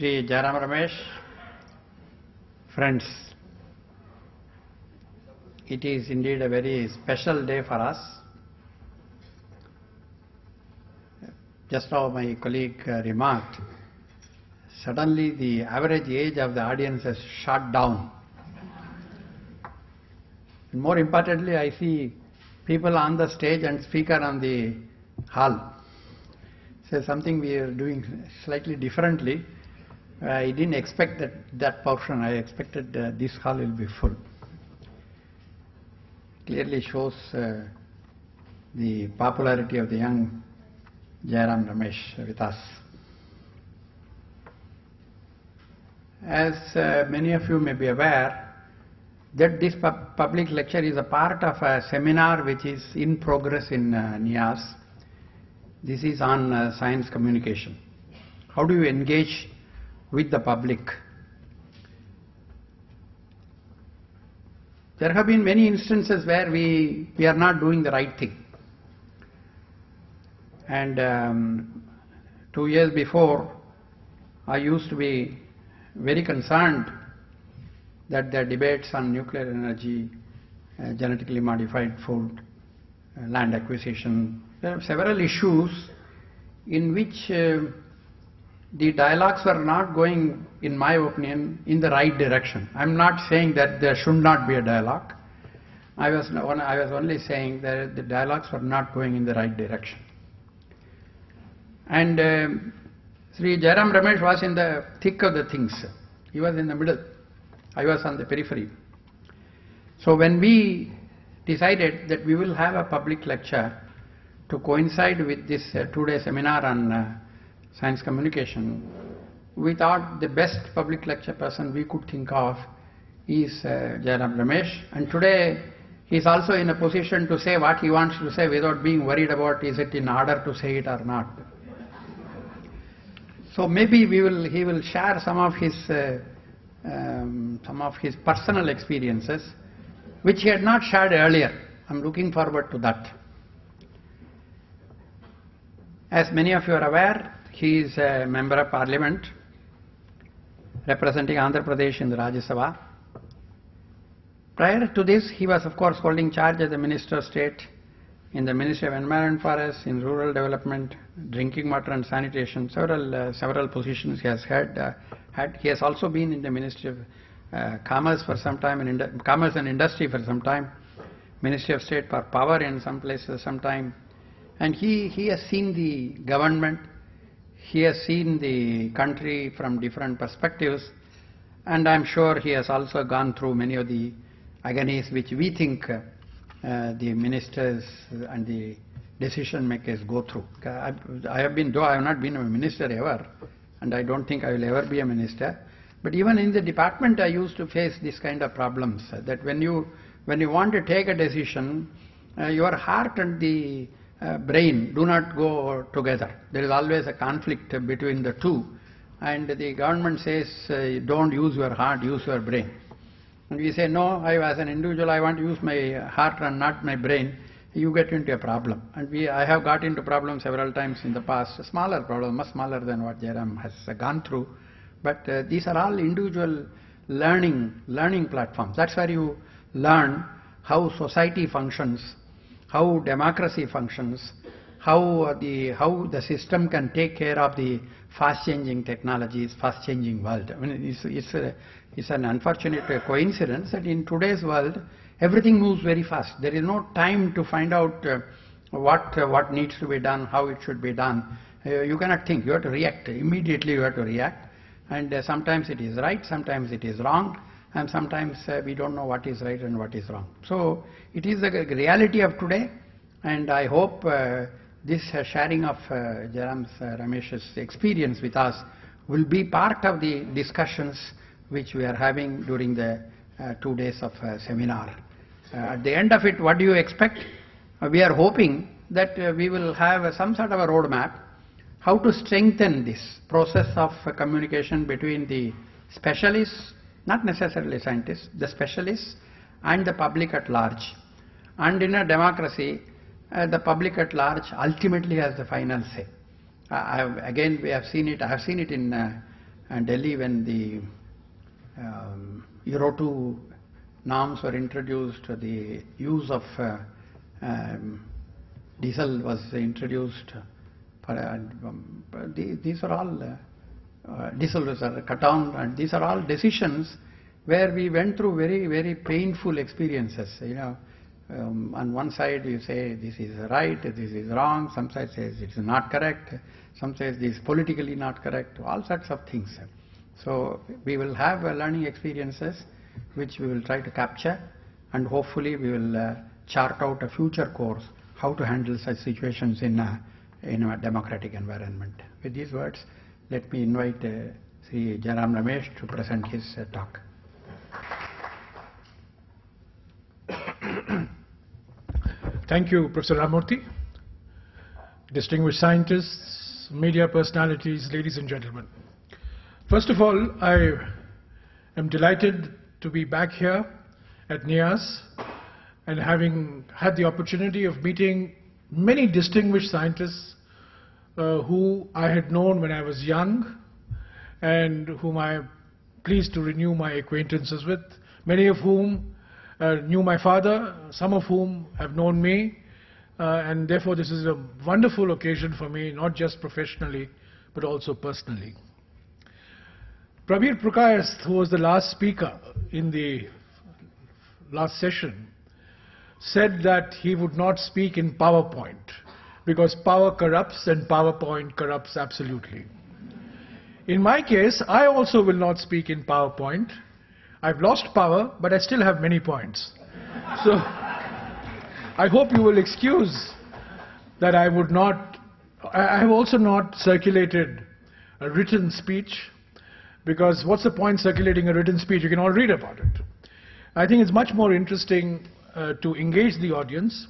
Sri Jairam Ramesh, friends, it is indeed a very special day for us. Just now my colleague remarked, suddenly the average age of the audience has shot down. And more importantly, I see people on the stage and speaker on the hall. So something we are doing slightly differently. I didn't expect that portion. I expected this hall will be full. Clearly shows the popularity of the young Jairam Ramesh with us. As many of you may be aware, that this public lecture is a part of a seminar which is in progress in NIAS. This is on science communication. How do you engage with the public? There have been many instances where we are not doing the right thing. And 2 years before, I used to be very concerned that the debates on nuclear energy, genetically modified food, land acquisition, there are several issues in which the dialogues were not going, in my opinion, in the right direction. I'm not saying that there should not be a dialogue. I was only saying that the dialogues were not going in the right direction. And Sri Jairam Ramesh was in the thick of the things. He was in the middle. I was on the periphery. So when we decided that we will have a public lecture to coincide with this 2-day seminar on science communication, we thought the best public lecture person we could think of is Jairam Ramesh. And today he is also in a position to say what he wants to say without being worried about is it in order to say it or not. So maybe he will share some of his personal experiences which he had not shared earlier. I'm looking forward to that. As many of you are aware, he is a member of parliament representing Andhra Pradesh in the Rajya Sabha. Prior to this, he was of course holding charge as the Minister of State in the Ministry of Environment, Forests, in Rural Development, Drinking Water and Sanitation. Several positions he has had. He has also been in the Ministry of Commerce for some time, and Commerce and Industry for some time, Ministry of State for Power in some places some time. And he has seen the government, he has seen the country from different perspectives, and I'm sure he has also gone through many of the agonies which we think the ministers and the decision makers go through. Though I have not been a minister ever, and I don't think I will ever be a minister, but even in the department I used to face this kind of problems, that when you want to take a decision, your heart and the brain do not go together. There is always a conflict between the two, and the government says don't use your heart, use your brain. And we say, no, as an individual I want to use my heart and not my brain. You get into a problem. And I have got into problems several times in the past, a smaller problem, much smaller than what Jairam has gone through. But these are all individual learning platforms. That's where you learn how society functions, how democracy functions, how the system can take care of the fast-changing technologies, fast-changing world. I mean, it's an unfortunate coincidence that in today's world, everything moves very fast. There is no time to find out what needs to be done, how it should be done. You cannot think. You have to react. Immediately you have to react. And sometimes it is right, sometimes it is wrong, and sometimes we don't know what is right and what is wrong. So it is the reality of today, and I hope this sharing of Jairam Ramesh's experience with us will be part of the discussions which we are having during the 2 days of seminar. At the end of it, what do you expect? We are hoping that we will have some sort of a roadmap how to strengthen this process of communication between the specialists, not necessarily scientists, the specialists and the public at large. And in a democracy, the public at large ultimately has the final say. Again, we have seen it. I have seen it in Delhi when the Euro 2 norms were introduced, the use of diesel was introduced. These are all diesel was cut down, and these are all decisions where we went through very, very painful experiences. On one side you say this is right, this is wrong. Some side says it is not correct. Some says this is politically not correct. All sorts of things. So we will have learning experiences which we will try to capture, and hopefully we will chart out a future course how to handle such situations in a democratic environment. With these words, let me invite Sri Jairam Ramesh to present his talk. Thank you, Professor Ramurthy. Distinguished scientists, media personalities, ladies and gentlemen. First of all, I am delighted to be back here at NIAS and having had the opportunity of meeting many distinguished scientists who I had known when I was young and whom I am pleased to renew my acquaintances with, many of whom knew my father, some of whom have known me, and therefore this is a wonderful occasion for me, not just professionally, but also personally. Prabir Purkayastha, who was the last speaker in the last session, said that he would not speak in PowerPoint because power corrupts and PowerPoint corrupts absolutely. In my case, I also will not speak in PowerPoint. I've lost power, but I still have many points. So I hope you will excuse that I would not. I have also not circulated a written speech, because what's the point circulating a written speech? You can all read about it. I think it's much more interesting to engage the audience.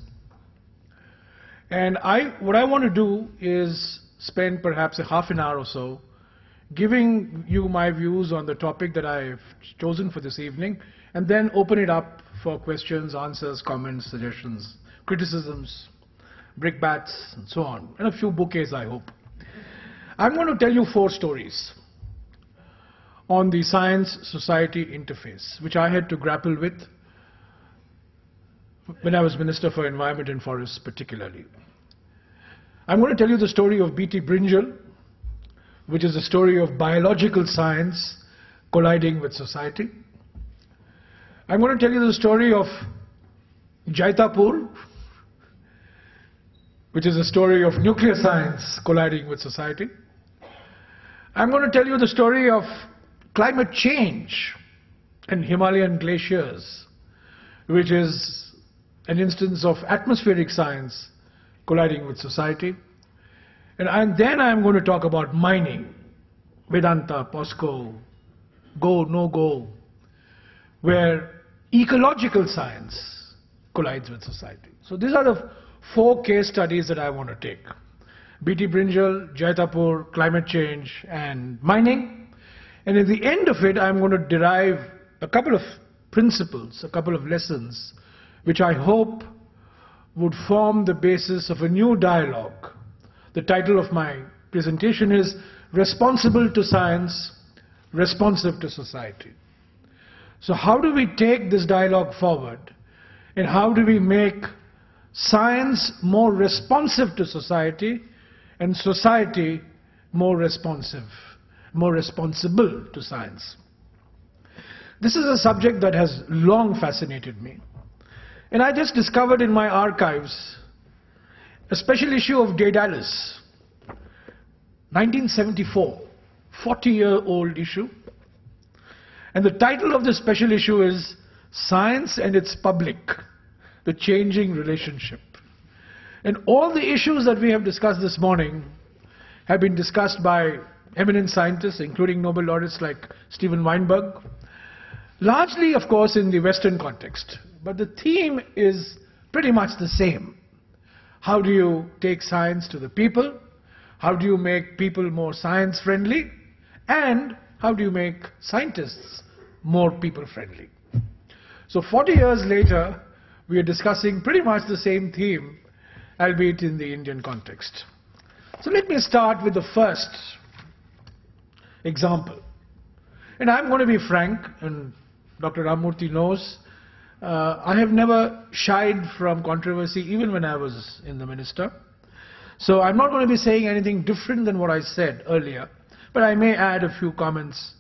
And what I want to do is spend perhaps a half an hour or so giving you my views on the topic that I've chosen for this evening, and then open it up for questions, answers, comments, suggestions, criticisms, brickbats, and so on, and a few bouquets, I hope. I'm going to tell you 4 stories on the science-society interface, which I had to grapple with when I was Minister for Environment and Forests particularly. I'm going to tell you the story of B.T. Brinjal, which is the story of biological science colliding with society. I'm going to tell you the story of Jaitapur, which is the story of nuclear science colliding with society. I'm going to tell you the story of climate change and Himalayan glaciers, which is an instance of atmospheric science colliding with society. And then I'm going to talk about mining, Vedanta, POSCO, go, no go, where ecological science collides with society. So these are the 4 case studies that I want to take. B.T. Brinjal, Jaitapur, climate change, and mining. And at the end of it, I'm going to derive a couple of principles, a couple of lessons, which I hope would form the basis of a new dialogue. The title of my presentation is Responsible to Science, Responsive to Society. So how do we take this dialogue forward, and how do we make science more responsive to society and society more responsive, more responsible to science? This is a subject that has long fascinated me. And I just discovered in my archives a special issue of Daedalus, 1974, 40-year-old issue. And the title of this special issue is Science and Its Public, the Changing Relationship. And all the issues that we have discussed this morning have been discussed by eminent scientists, including Nobel laureates like Steven Weinberg, largely, of course, in the Western context. But the theme is pretty much the same. How do you take science to the people? How do you make people more science-friendly? And how do you make scientists more people-friendly? So 40 years later, we are discussing pretty much the same theme, albeit in the Indian context. So let me start with the first example. And I'm going to be frank, and Dr. Ramamurthy knows, I have never shied from controversy even when I was in the minister. So I'm not going to be saying anything different than what I said earlier, but I may add a few comments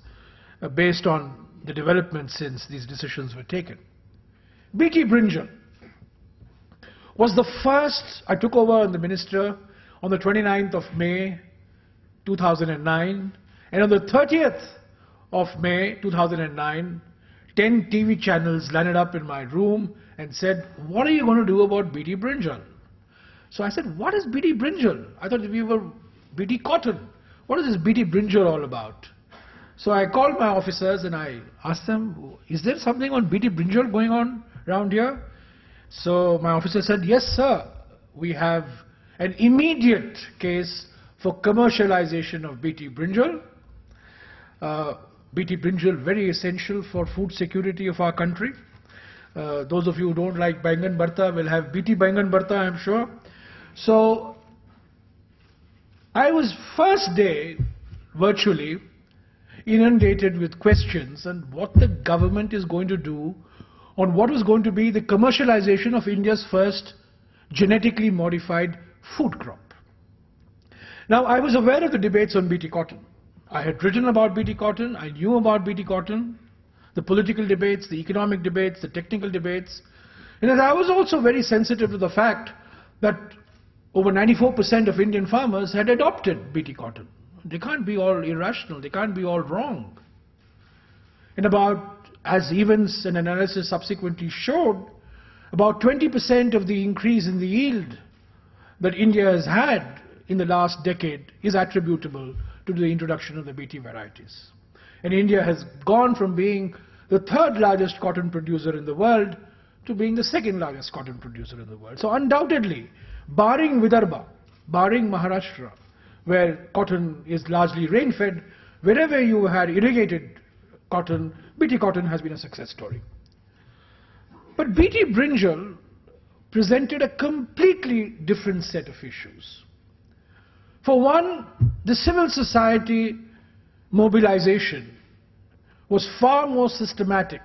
based on the developments since these decisions were taken. BT Brinjal was the first. I took over in the minister on the 29th of May 2009, and on the 30th of May 2009, 10 TV channels landed up in my room and said, "What are you going to do about BT Brinjal?" So I said, "What is BT Brinjal? I thought we were BT cotton. What is this BT Brinjal all about?" So I called my officers and I asked them, "Is there something on BT Brinjal going on around here?" So my officer said, "Yes, sir. We have an immediate case for commercialization of BT Brinjal. BT Brinjal, very essential for food security of our country. Those of you who don't like Bangan Bharta will have BT Bangan Bharta, I'm sure." So I was first day virtually inundated with questions on what the government is going to do on what was going to be the commercialization of India's first genetically modified food crop. Now, I was aware of the debates on BT cotton. I had written about BT cotton, I knew about BT cotton, the political debates, the economic debates, the technical debates. And I was also very sensitive to the fact that over 94% of Indian farmers had adopted BT cotton. They can't be all irrational, they can't be all wrong. And about, as events and analysis subsequently showed, about 20% of the increase in the yield that India has had in the last decade is attributable to the introduction of the BT varieties. And India has gone from being the third largest cotton producer in the world to being the second largest cotton producer in the world. So undoubtedly, barring Vidarbha, barring Maharashtra, where cotton is largely rain-fed, wherever you had irrigated cotton, BT cotton has been a success story. But BT Brinjal presented a completely different set of issues. For one, the civil society mobilization was far more systematic,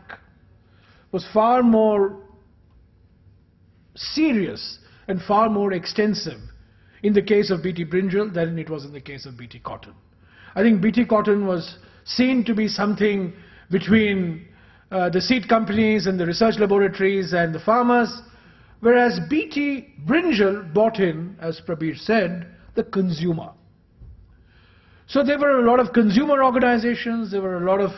was far more serious and far more extensive in the case of BT Brinjal than it was in the case of BT cotton. I think BT cotton was seen to be something between the seed companies and the research laboratories and the farmers, whereas BT Brinjal brought in, as Prabir said, the consumer. So there were a lot of consumer organizations, there were a lot of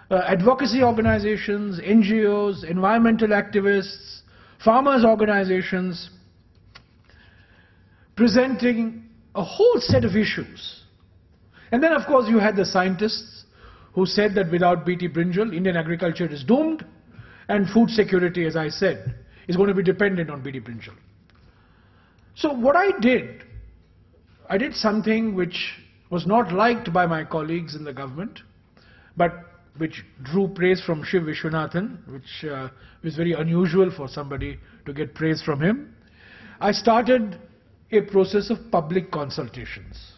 advocacy organizations, NGOs, environmental activists, farmers organizations, presenting a whole set of issues. And then of course you had the scientists who said that without BT Brinjal, Indian agriculture is doomed, and food security, as I said, is going to be dependent on BT Brinjal. So what I did something which was not liked by my colleagues in the government, but which drew praise from Shiv Viswanathan, which was very unusual for somebody to get praise from him. I started a process of public consultations.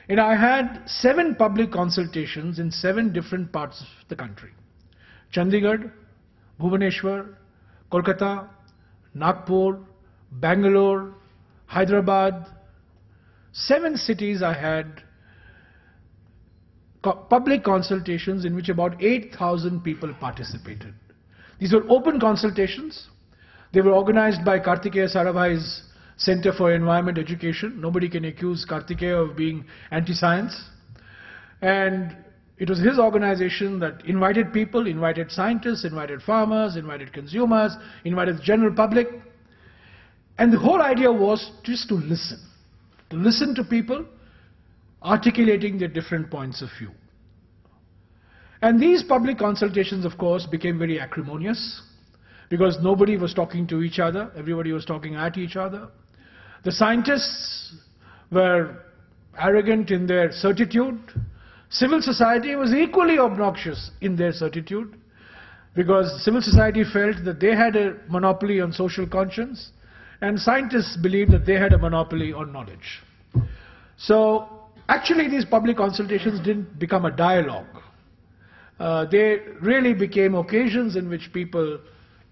And I had 7 public consultations in 7 different parts of the country. Chandigarh, Bhubaneswar, Kolkata, Nagpur, Bangalore, Hyderabad. 7 cities I had public consultations in which about 8,000 people participated. These were open consultations. They were organized by Kartikeya Sarabhai's Center for Environment Education. Nobody can accuse Kartikeya of being anti-science. And it was his organization that invited people, invited scientists, invited farmers, invited consumers, invited the general public. And the whole idea was just to listen to people, articulating their different points of view. And these public consultations, of course, became very acrimonious because nobody was talking to each other, everybody was talking at each other. The scientists were arrogant in their certitude. Civil society was equally obnoxious in their certitude because civil society felt that they had a monopoly on social conscience and scientists believed that they had a monopoly on knowledge. So actually these public consultations didn't become a dialogue. They really became occasions in which people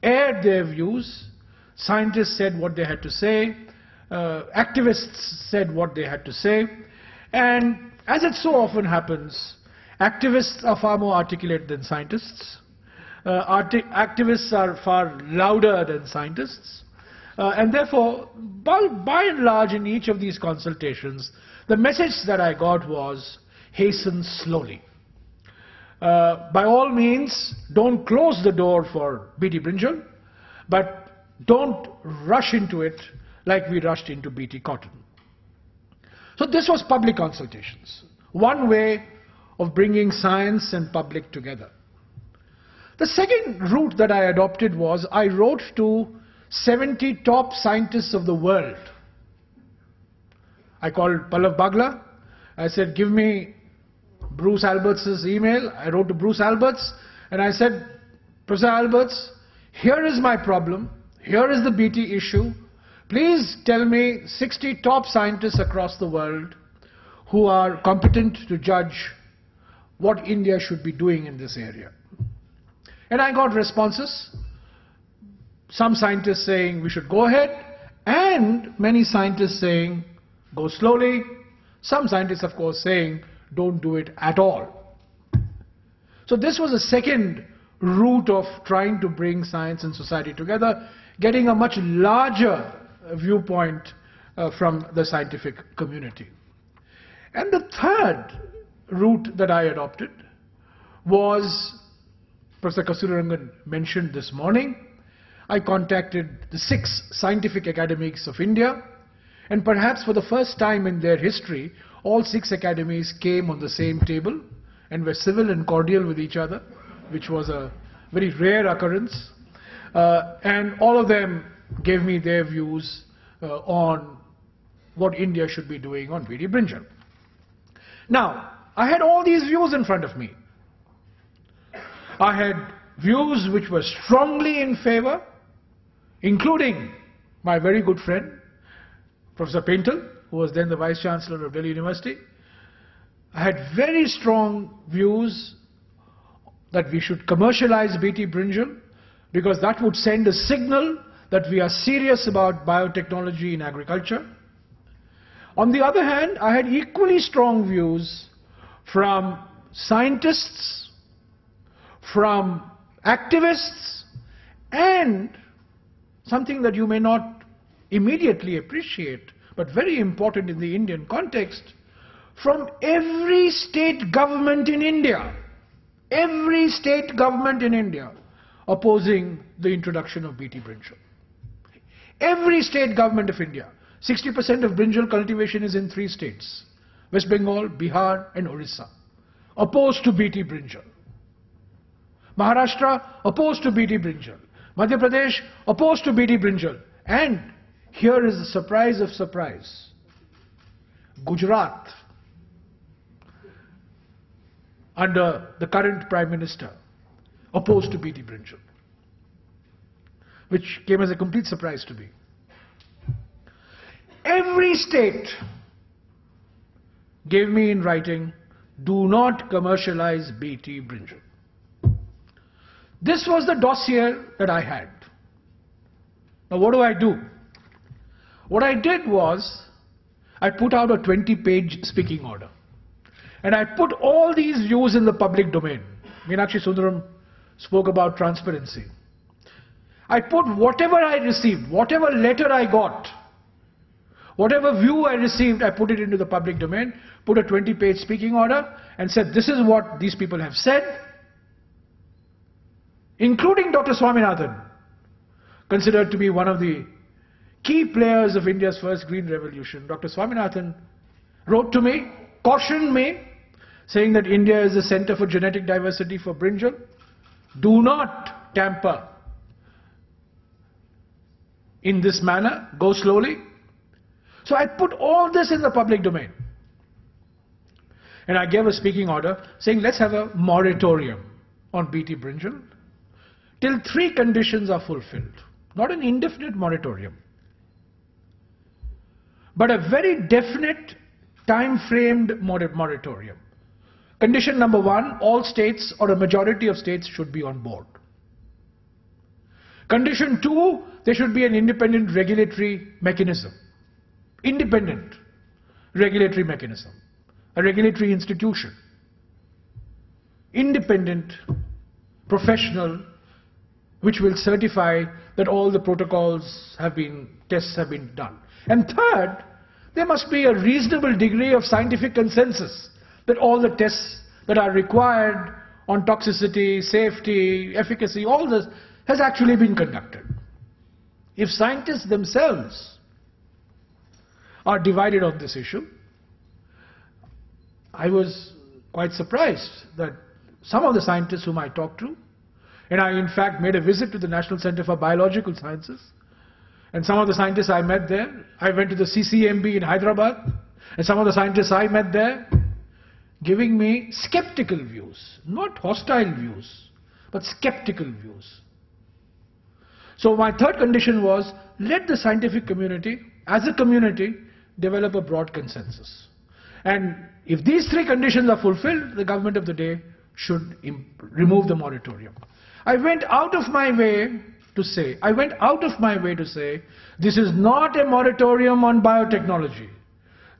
aired their views. Scientists said what they had to say. Activists said what they had to say. And as it so often happens, activists are far more articulate than scientists. Activists are far louder than scientists. And therefore, by and large, in each of these consultations, the message that I got was, hasten slowly. By all means, don't close the door for BT brinjal, but don't rush into it like we rushed into BT cotton. So this was public consultations, one way of bringing science and public together. The second route that I adopted was I wrote to 70 top scientists of the world. I called Pallav Bagla. I said, give me Bruce Alberts' email. I wrote to Bruce Alberts and I said, Professor Alberts, here is my problem. Here is the BT issue. Please tell me 60 top scientists across the world who are competent to judge what India should be doing in this area. And I got responses. Some scientists saying we should go ahead, and many scientists saying go slowly. Some scientists, of course, saying don't do it at all. So this was a second route of trying to bring science and society together, getting a much larger viewpoint from the scientific community. And the third route that I adopted was, Professor Kasturirangan mentioned this morning, I contacted the 6 scientific academies of India, and perhaps for the first time in their history, all 6 academies came on the same table and were civil and cordial with each other, which was a very rare occurrence. And all of them gave me their views on what India should be doing on BT brinjal. Now, I had all these views in front of me. I had views which were strongly in favor, including my very good friend, Professor Pental, who was then the Vice Chancellor of Delhi University. I had very strong views that we should commercialize BT brinjal because that would send a signal that we are serious about biotechnology in agriculture. On the other hand, I had equally strong views from scientists, from activists, and something that you may not immediately appreciate, but very important in the Indian context, from every state government in India. Every state government in India opposing the introduction of BT brinjal. Every state government of India. 60% of brinjal cultivation is in 3 states, West Bengal, Bihar and Orissa, opposed to BT brinjal. Maharashtra, opposed to BT brinjal. Madhya Pradesh, opposed to BT brinjal. And here is the surprise of surprise. Gujarat, under the current Prime Minister, opposed to BT brinjal, which came as a complete surprise to me. Every state gave me in writing, do not commercialize BT brinjal. This was the dossier that I had. Now what do? What I did was, I put out a 20-page speaking order. And I put all these views in the public domain. Meenakshi Sundaram spoke about transparency. I put whatever I received, whatever letter I got, whatever view I received, I put it into the public domain, put a 20-page speaking order and said, this is what these people have said, including Dr. Swaminathan, considered to be one of the key players of India's first green revolution. Dr. Swaminathan wrote to me, cautioned me, saying that India is a center for genetic diversity for brinjal. Do not tamper in this manner, go slowly. So I put all this in the public domain. And I gave a speaking order saying, let's have a moratorium on BT brinjal till 3 conditions are fulfilled. Not an indefinite moratorium, but a very definite time-framed moratorium. Condition number one, all states or a majority of states should be on board. Condition two, there should be an independent regulatory mechanism. Independent regulatory mechanism. A regulatory institution. Independent, professional, which will certify that all the tests have been done. And third, there must be a reasonable degree of scientific consensus that all the tests that are required on toxicity, safety, efficacy, all this has actually been conducted. If scientists themselves are divided on this issue, I was quite surprised that some of the scientists whom I talked to, and I in fact made a visit to the National Center for Biological Sciences, and some of the scientists I met there, I went to the CCMB in Hyderabad, and some of the scientists I met there, giving me skeptical views, not hostile views, but skeptical views. So my third condition was, let the scientific community, as a community, develop a broad consensus. And if these three conditions are fulfilled, the government of the day should remove the moratorium. I went out of my way to say, this is not a moratorium on biotechnology.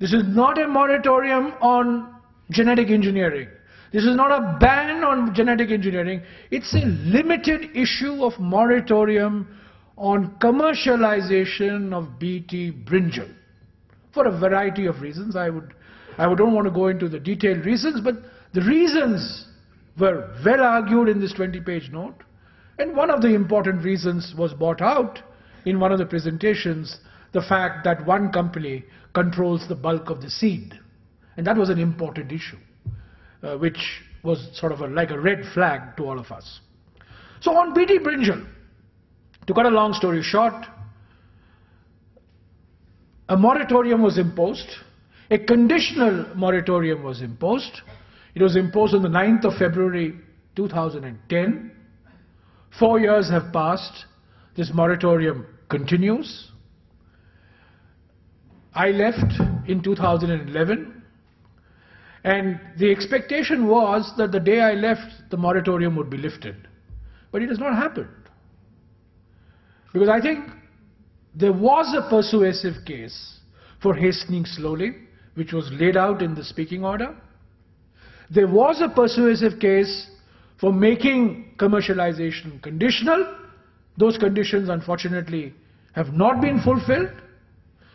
This is not a moratorium on genetic engineering. This is not a ban on genetic engineering. It's a limited issue of moratorium on commercialization of BT brinjal. For a variety of reasons. I don't want to go into the detailed reasons, but the reasons were well argued in this 20-page note. And one of the important reasons was brought out in one of the presentations, the fact that one company controls the bulk of the seed. And that was an important issue, which was sort of like a red flag to all of us. So on BT brinjal, to cut a long story short, a moratorium was imposed, a conditional moratorium was imposed. It was imposed on the 9th of February 2010. 4 years have passed. This moratorium continues. I left in 2011, and the expectation was that the day I left, the moratorium would be lifted. But it has not happened. Because I think there was a persuasive case for hastening slowly, which was laid out in the speaking order. There was a persuasive case for making commercialization conditional. Those conditions, unfortunately, have not been fulfilled.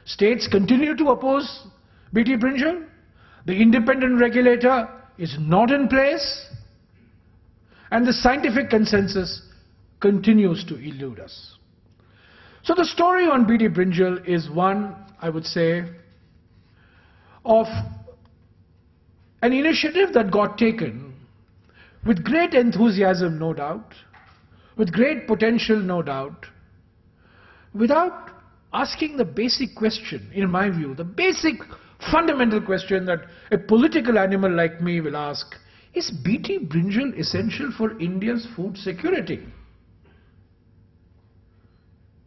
States continue to oppose BT brinjal. The independent regulator is not in place. And the scientific consensus continues to elude us. So the story on BT brinjal is one, I would say, of an initiative that got taken with great enthusiasm, no doubt, with great potential, no doubt, without asking the basic question, in my view, the basic fundamental question that a political animal like me will ask: is BT brinjal essential for India's food security?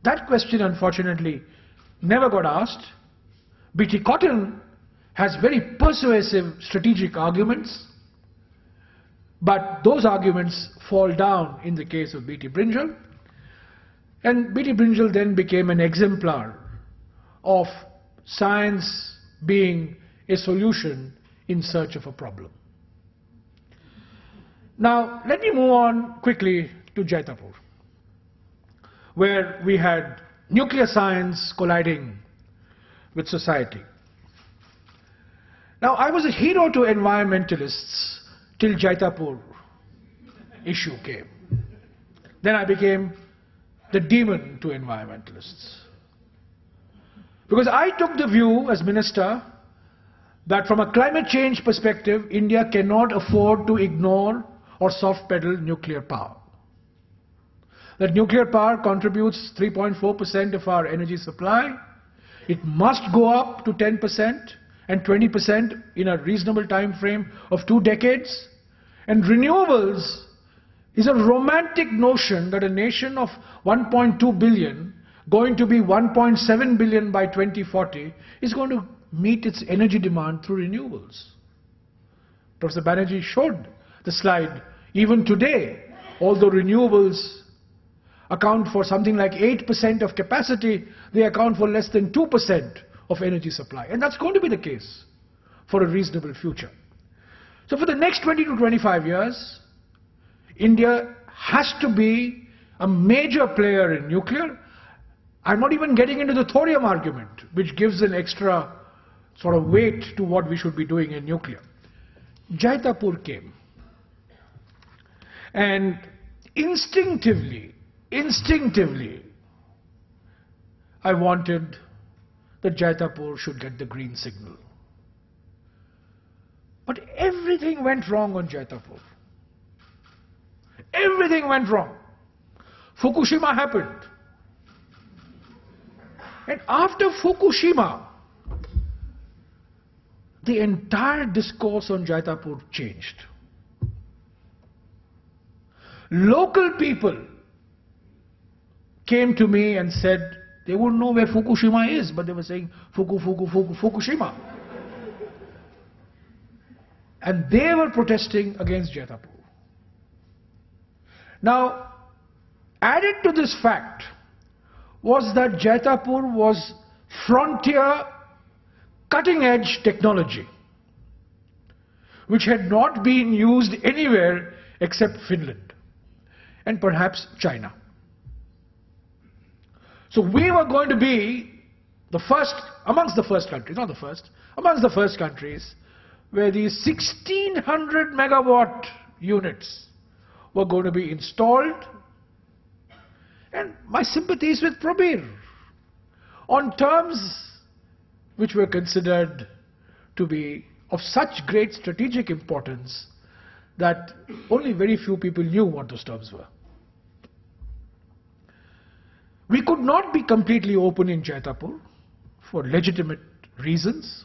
That question, unfortunately, never got asked. BT cotton has very persuasive strategic arguments, but those arguments fall down in the case of BT brinjal. And BT brinjal then became an exemplar of science being a solution in search of a problem. Now, let me move on quickly to Jaitapur, where we had nuclear science colliding with society. Now, I was a hero to environmentalists till Jaitapur issue came. Then I became the demon to environmentalists. Because I took the view as minister that from a climate change perspective, India cannot afford to ignore or soft pedal nuclear power. That nuclear power contributes 3.4% of our energy supply. It must go up to 10% and 20% in a reasonable time frame of 2 decades. And renewables is a romantic notion that a nation of 1.2 billion, going to be 1.7 billion by 2040, is going to meet its energy demand through renewables. Professor Banerjee showed the slide. Even today, although renewables account for something like 8% of capacity, they account for less than 2% of energy supply. And that's going to be the case for a reasonable future. So for the next 20 to 25 years, India has to be a major player in nuclear. I'm not even getting into the thorium argument, which gives an extra sort of weight to what we should be doing in nuclear. Jaitapur came. And instinctively, I wanted that Jaitapur should get the green signal. But everything went wrong on Jaitapur. Everything went wrong. Fukushima happened. And after Fukushima, the entire discourse on Jaitapur changed. Local people came to me and said they wouldn't know where Fukushima is, but they were saying Fukushima. And they were protesting against Jaitapur. Now, added to this fact was that Jaitapur was frontier, cutting-edge technology, which had not been used anywhere except Finland and perhaps China. So we were going to be the first, amongst the first countries, not the first, amongst the first countries where these 1600 megawatt units were going to be installed. And my sympathies with Prabir on terms which were considered to be of such great strategic importance that only very few people knew what those terms were. We could not be completely open in Jaitapur for legitimate reasons.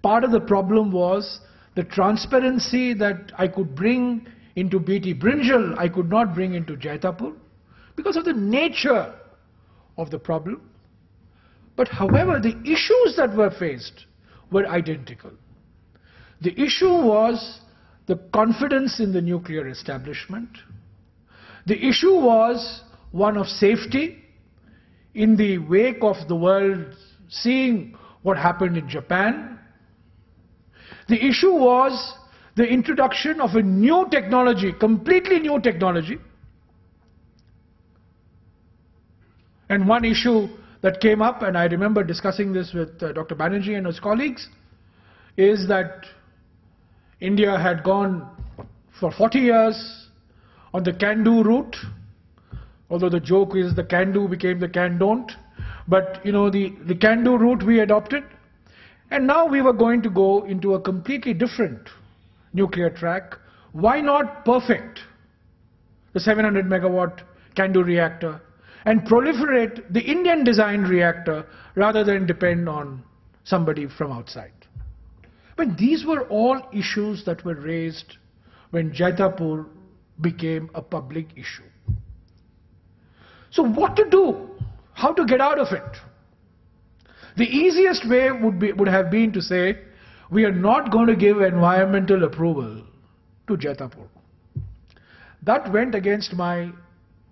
Part of the problem was the transparency that I could bring into BT Brinjal, I could not bring into Jaitapur because of the nature of the problem. But however, the issues that were faced were identical. The issue was the confidence in the nuclear establishment. The issue was one of safety in the wake of the world seeing what happened in Japan. The issue was the introduction of a new technology, completely new technology. And one issue that came up, and I remember discussing this with Dr. Banerjee and his colleagues, is that India had gone for 40 years on the can-do route, although the joke is the can-do became the can-don't. But, you know, the can-do route we adopted. And now we were going to go into a completely different nuclear track. Why not perfect the 700 megawatt can-do reactor and proliferate the Indian designed reactor rather than depend on somebody from outside? But these were all issues that were raised when Jaitapur became a public issue. So what to do? How to get out of it? The easiest way would have been to say, we are not going to give environmental approval to Jaitapur. That went against my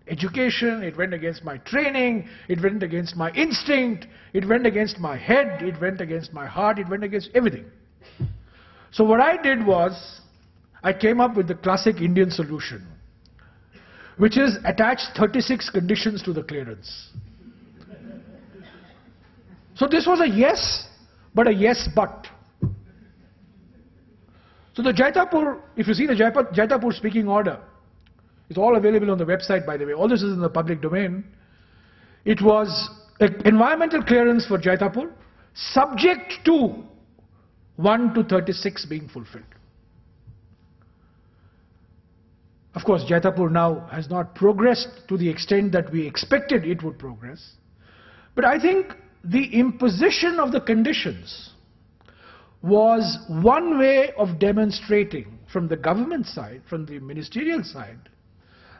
education, it went against my training, it went against my instinct, it went against my head, it went against my heart, it went against everything. So what I did was, I came up with the classic Indian solution, which is attach 36 conditions to the clearance. So this was a yes, but a yes but. So the Jaitapur, if you see the Jaitapur speaking order, it's all available on the website, by the way. All this is in the public domain. It was environmental clearance for Jaitapur, subject to 1 to 36 being fulfilled. Of course, Jaitapur now has not progressed to the extent that we expected it would progress. But I think the imposition of the conditions was one way of demonstrating from the government side, from the ministerial side,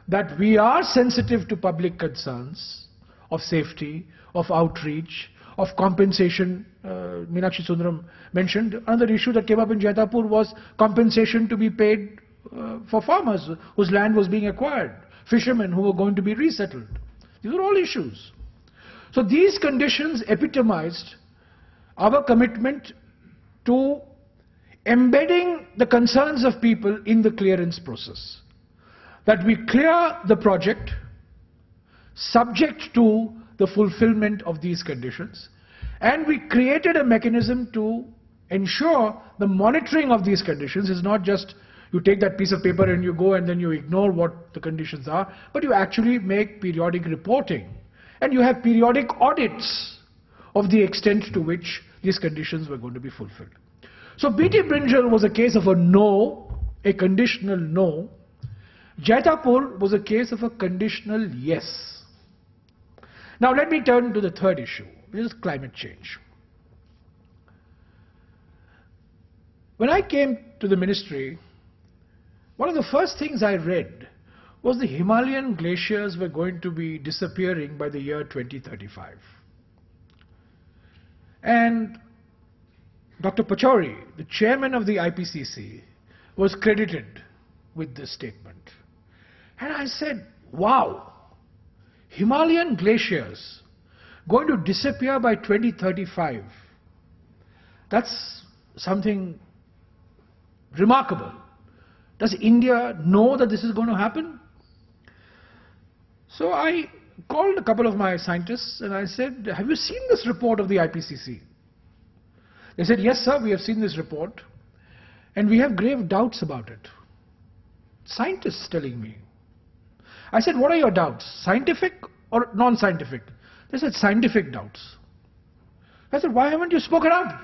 that we are sensitive to public concerns of safety, of outreach, of compensation. Meenakshi Sundaram mentioned another issue that came up in Jaitapur was compensation to be paid for farmers whose land was being acquired, fishermen who were going to be resettled. These are all issues. So these conditions epitomized our commitment to embedding the concerns of people in the clearance process. That we clear the project subject to the fulfillment of these conditions, and we created a mechanism to ensure the monitoring of these conditions is not just you take that piece of paper and you go and then you ignore what the conditions are, but you actually make periodic reporting and you have periodic audits of the extent to which these conditions were going to be fulfilled. So BT Brinjal was a case of a no, a conditional no. Jaitapur was a case of a conditional yes. Now let me turn to the third issue, which is climate change. When I came to the ministry, one of the first things I read was the Himalayan glaciers were going to be disappearing by the year 2035. And Dr. Pachauri, the chairman of the IPCC, was credited with this statement. And I said, wow, Himalayan glaciers going to disappear by 2035. That's something remarkable. Does India know that this is going to happen? So I called a couple of my scientists and I said, have you seen this report of the IPCC? They said, yes sir, we have seen this report and we have grave doubts about it. Scientists telling me. I said, what are your doubts? Scientific or non-scientific? They said, scientific doubts. I said, why haven't you spoken up?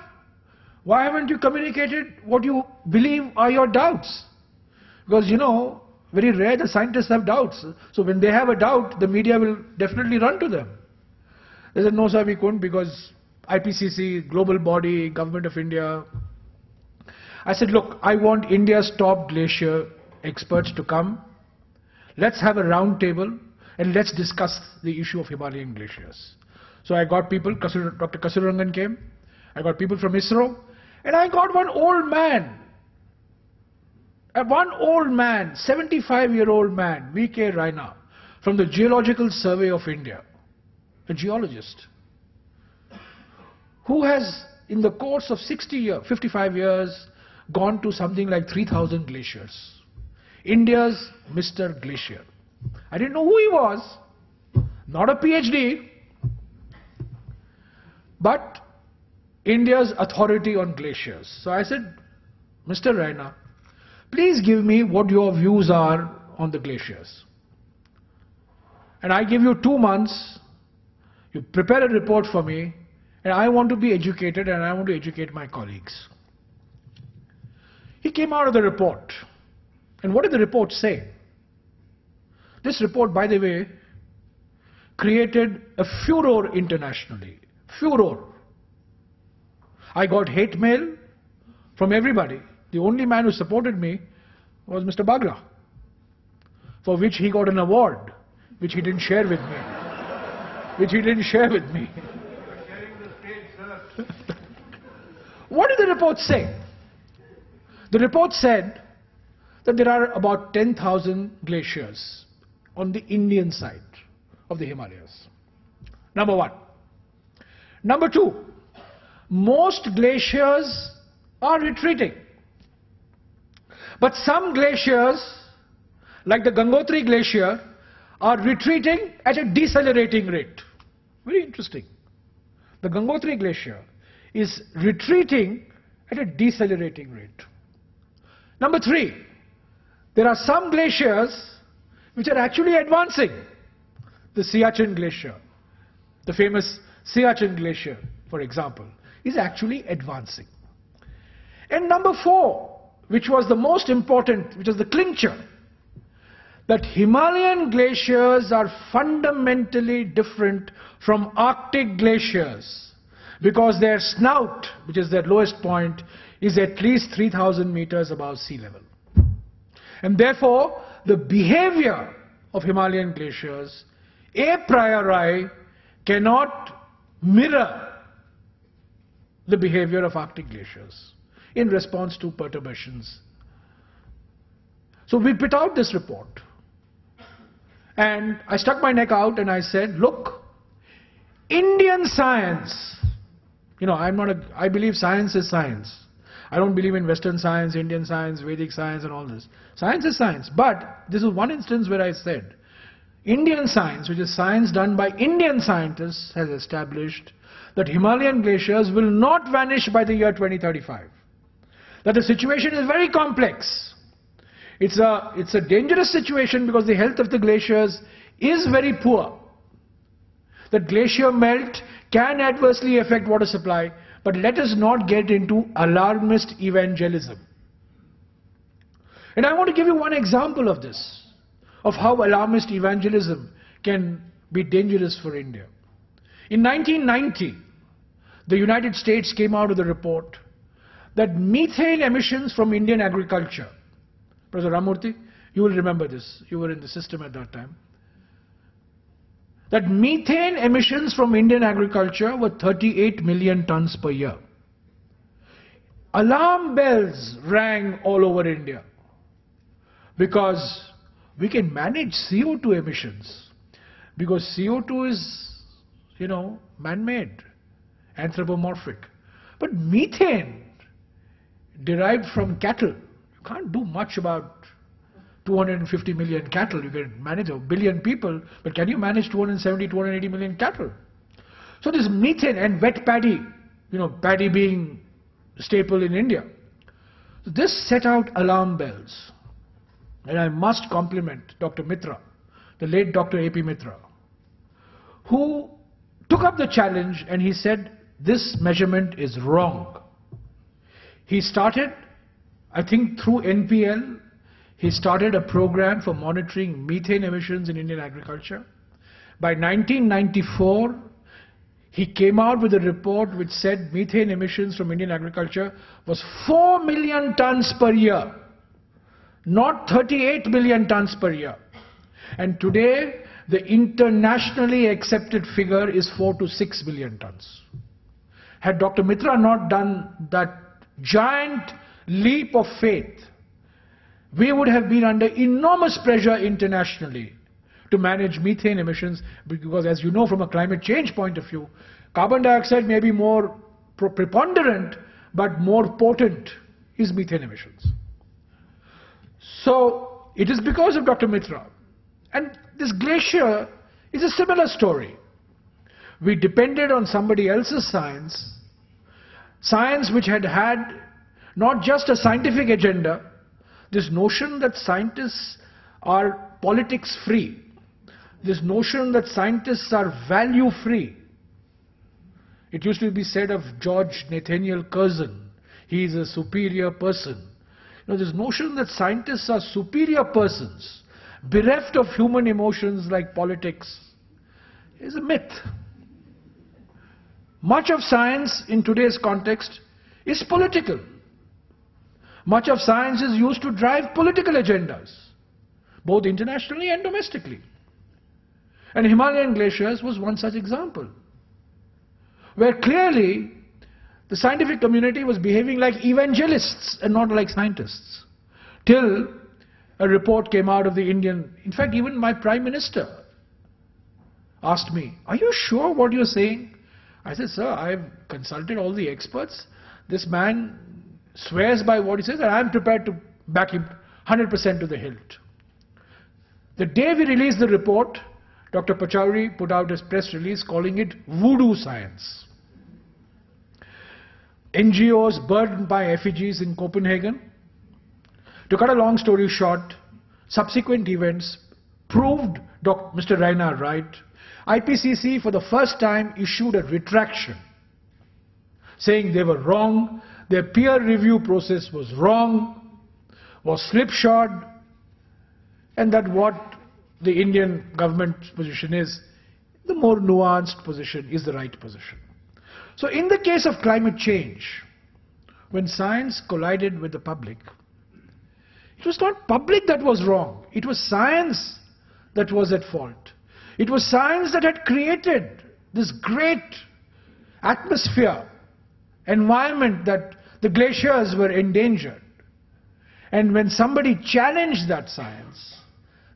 Why haven't you communicated what you believe are your doubts? Because you know, very rare the scientists have doubts. So when they have a doubt, the media will definitely run to them. They said, no sir, we couldn't because IPCC, global body, government of India. I said, look, I want India's top glacier experts to come. Let's have a round table and let's discuss the issue of Himalayan glaciers. So I got people, Dr. Kasurangan came, I got people from ISRO, and I got one old man, 75-year-old man, V.K. Raina, from the Geological Survey of India, a geologist, who has, in the course of 55 years, gone to something like 3,000 glaciers. India's Mr. Glacier. I didn't know who he was, not a PhD, but India's authority on glaciers. So I said, Mr. Raina, please give me what your views are on the glaciers. And I give you 2 months, you prepare a report for me, and I want to be educated and I want to educate my colleagues. He came out of the report. And what did the report say? This report, by the way, created a furor internationally. Furor. I got hate mail from everybody. The only man who supported me was Mr. Bagra, for which he got an award, which he didn't share with me. What did the report say? The report said that there are about 10,000 glaciers on the Indian side of the Himalayas. Number one. Number two, most glaciers are retreating. But some glaciers, like the Gangotri Glacier, are retreating at a decelerating rate. Very interesting. The Gangotri Glacier is retreating at a decelerating rate. Number three, there are some glaciers which are actually advancing. The Siachen Glacier, the famous Siachen Glacier, for example, is actually advancing. And number four, which was the most important, which was the clincher, that Himalayan glaciers are fundamentally different from Arctic glaciers because their snout, which is their lowest point, is at least 3,000 meters above sea level. And therefore, the behavior of Himalayan glaciers a priori cannot mirror the behavior of Arctic glaciers in response to perturbations. So we put out this report. And I stuck my neck out and I said, look, Indian science, I believe science is science. I don't believe in Western science, Indian science, Vedic science and all this. Science is science. But this is one instance where I said, Indian science, which is science done by Indian scientists, has established that Himalayan glaciers will not vanish by the year 2035. That the situation is very complex. It's a dangerous situation because the health of the glaciers is very poor. That glacier melt can adversely affect water supply, but let us not get into alarmist evangelism. And I want to give you one example of this, of how alarmist evangelism can be dangerous for India. In 1990, the United States came out with a report that methane emissions from Indian agriculture, Professor Ramurthy, you will remember this, you were in the system at that time, that methane emissions from Indian agriculture were 38 million tons per year. Alarm bells rang all over India because we can manage CO2 emissions, because CO2 is, man-made, anthropomorphic. But methane derived from cattle, you can't do much about 250 million cattle. You can manage 1 billion people, but can you manage 270, 280 million cattle? So this methane and wet paddy, paddy being staple in India. This set out alarm bells. And I must compliment Dr. Mitra, the late Dr. A.P. Mitra, who took up the challenge and he said, this measurement is wrong. He started, I think through NPL, he started a program for monitoring methane emissions in Indian agriculture. By 1994, he came out with a report which said methane emissions from Indian agriculture was 4 million tons per year, not 38 million tons per year. And today, the internationally accepted figure is 4 to 6 million tons. Had Dr. Mitra not done that giant leap of faith, we would have been under enormous pressure internationally to manage methane emissions because, as you know, from a climate change point of view, carbon dioxide may be more preponderant, but more potent is methane emissions. So it is because of Dr. Mitra. And this glacier is a similar story. We depended on somebody else's science, science which had not just a scientific agenda, this notion that scientists are politics free, this notion that scientists are value free. It used to be said of George Nathaniel Curzon, he is a superior person. This notion that scientists are superior persons, bereft of human emotions like politics, is a myth. Much of science in today's context is political. Much of science is used to drive political agendas, both internationally and domestically. And Himalayan glaciers was one such example, where clearly the scientific community was behaving like evangelists and not like scientists. Till a report came out of the Indian, in fact even my Prime Minister asked me, are you sure what you're saying? I said, sir, I've consulted all the experts. This man swears by what he says and I'm prepared to back him 100% to the hilt. The day we released the report, Dr. Pachauri put out his press release calling it voodoo science. NGOs burned by effigies in Copenhagen. To cut a long story short, subsequent events proved Mr. Reiner right. IPCC for the first time issued a retraction saying they were wrong, their peer review process was wrong, was slipshod, and that what the Indian government's position is, the more nuanced position is the right position. So in the case of climate change, when science collided with the public, it was not public that was wrong, it was science that was at fault. It was science that had created this great atmosphere environment that the glaciers were endangered. And when somebody challenged that science,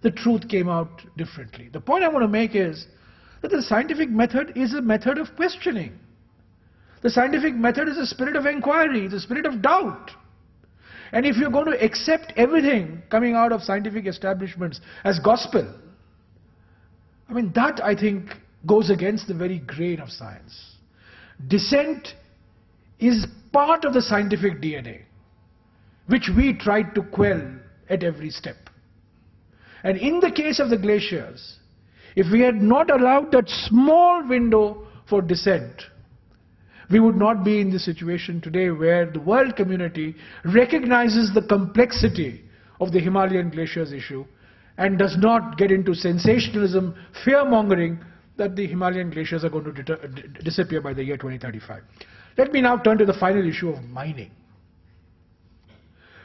the truth came out differently. The point I want to make is that the scientific method is a method of questioning. The scientific method is a spirit of inquiry, the spirit of doubt. And if you're going to accept everything coming out of scientific establishments as gospel, I mean, that I think goes against the very grain of science. Dissent is part of the scientific DNA, which we tried to quell at every step. And in the case of the glaciers, if we had not allowed that small window for dissent, we would not be in the situation today where the world community recognizes the complexity of the Himalayan glaciers issue and does not get into sensationalism, fear-mongering that the Himalayan glaciers are going to disappear by the year 2035. Let me now turn to the final issue of mining,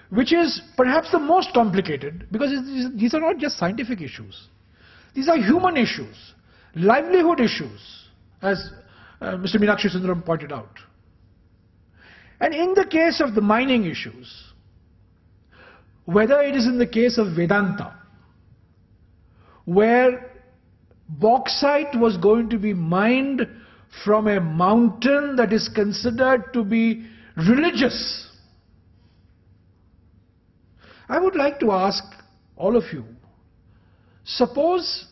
which is perhaps the most complicated, because these are not just scientific issues. These are human issues, livelihood issues, as Mr. Meenakshi Sundaram pointed out. And in the case of the mining issues, whether it is in the case of Vedanta, where bauxite was going to be mined from a mountain that is considered to be religious, I would like to ask all of you, suppose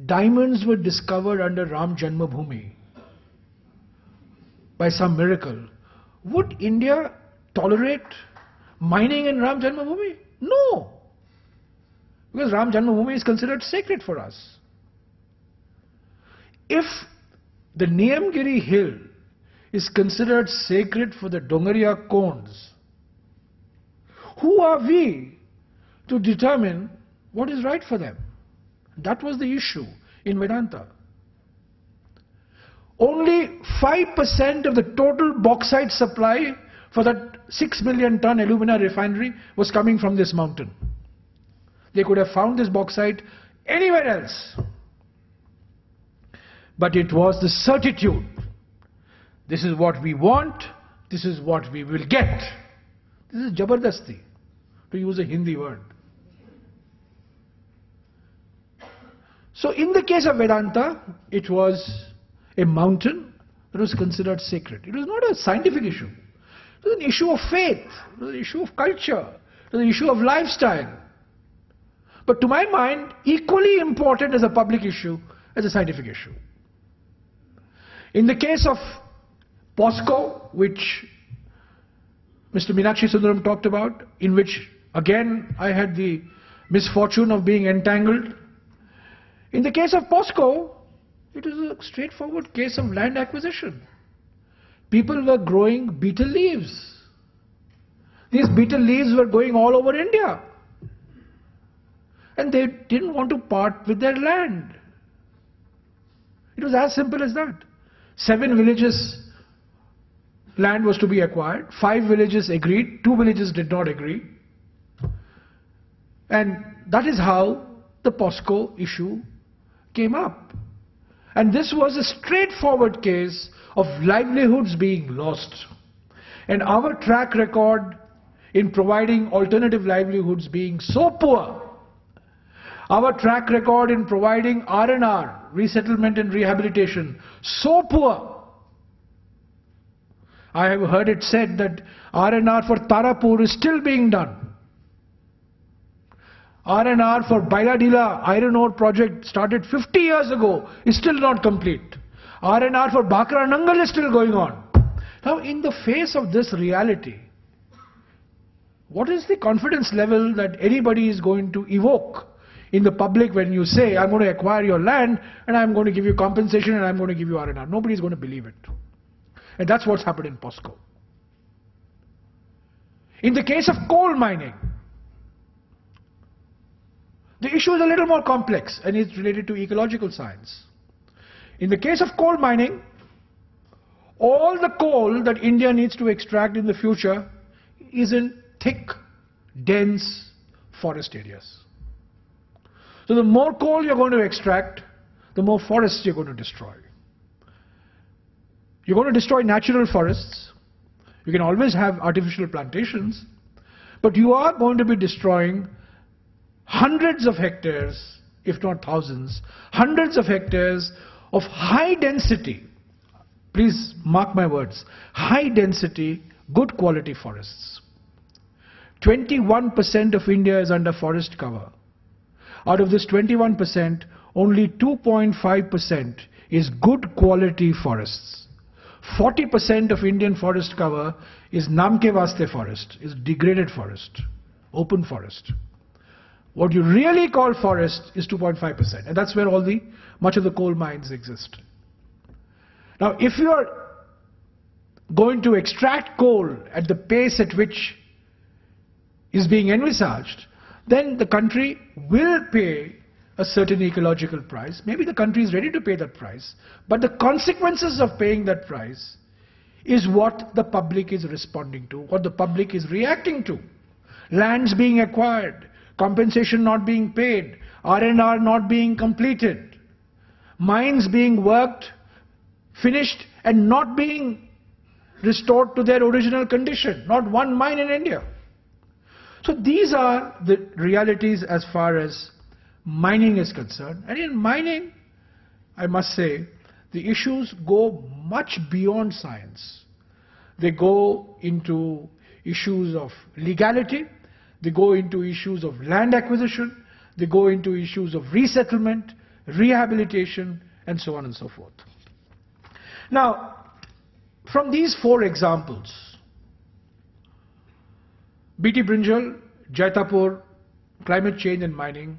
diamonds were discovered under Ram Janmabhoomi by some miracle. Would India tolerate mining in Ram Janmabhoomi? No. Because Ram Janmabhoomi is considered sacred for us. If the Niyamgiri hill is considered sacred for the Dongariya Konds, who are we to determine what is right for them? That was the issue in Vedanta. Only 5% of the total bauxite supply for that 6 million ton alumina refinery was coming from this mountain. They could have found this bauxite anywhere else. But it was the certitude. This is what we want, this is what we will get. This is jabardasti, to use a Hindi word. So in the case of Vedanta, it was a mountain that was considered sacred. It was not a scientific issue. It was an issue of faith, it was an issue of culture, it was an issue of lifestyle. But to my mind, equally important as a public issue as a scientific issue. In the case of POSCO, which Mr. Meenakshi Sundaram talked about, in which again I had the misfortune of being entangled. In the case of POSCO, it is a straightforward case of land acquisition. People were growing betel leaves. These betel leaves were going all over India. And they didn't want to part with their land. It was as simple as that. 7 villages land was to be acquired. 5 villages agreed. 2 villages did not agree. And that is how the POSCO issue came up. And this was a straightforward case of livelihoods being lost. And our track record in providing alternative livelihoods being so poor, our track record in providing R&R, resettlement and rehabilitation, so poor. I have heard it said that R&R for Tarapur is still being done. R&R for Bailadila iron ore project started 50 years ago is still not complete. R&R for Bhakra Nangal is still going on. Now in the face of this reality, what is the confidence level that anybody is going to evoke in the public when you say, I'm going to acquire your land and I'm going to give you compensation and I'm going to give you R&R? Nobody is going to believe it. And that's what's happened in POSCO. In the case of coal mining, the issue is a little more complex and it's related to ecological science. In the case of coal mining, all the coal that India needs to extract in the future is in thick, dense forest areas. So the more coal you're going to extract, the more forests you're going to destroy. You're going to destroy natural forests. You can always have artificial plantations, but you are going to be destroying hundreds of hectares, if not thousands, hundreds of hectares of high density, please mark my words, high density, good quality forests. 21% of India is under forest cover. Out of this 21%, only 2.5% is good quality forests. 40% of Indian forest cover is naam ke vaste forest, is degraded forest, open forest. What you really call forest is 2.5%, and that's where much of the coal mines exist. Now, if you are going to extract coal at the pace at which is being envisaged, then the country will pay a certain ecological price. Maybe the country is ready to pay that price, but the consequences of paying that price is what the public is responding to, what the public is reacting to. Lands being acquired, compensation not being paid, R&R not being completed, mines being worked, finished and not being restored to their original condition. Not one mine in India. So these are the realities as far as mining is concerned. And in mining, I must say, the issues go much beyond science. They go into issues of legality, they go into issues of land acquisition, they go into issues of resettlement, rehabilitation, and so on and so forth. Now, from these 4 examples, BT Brinjal, Jaitapur, climate change and mining,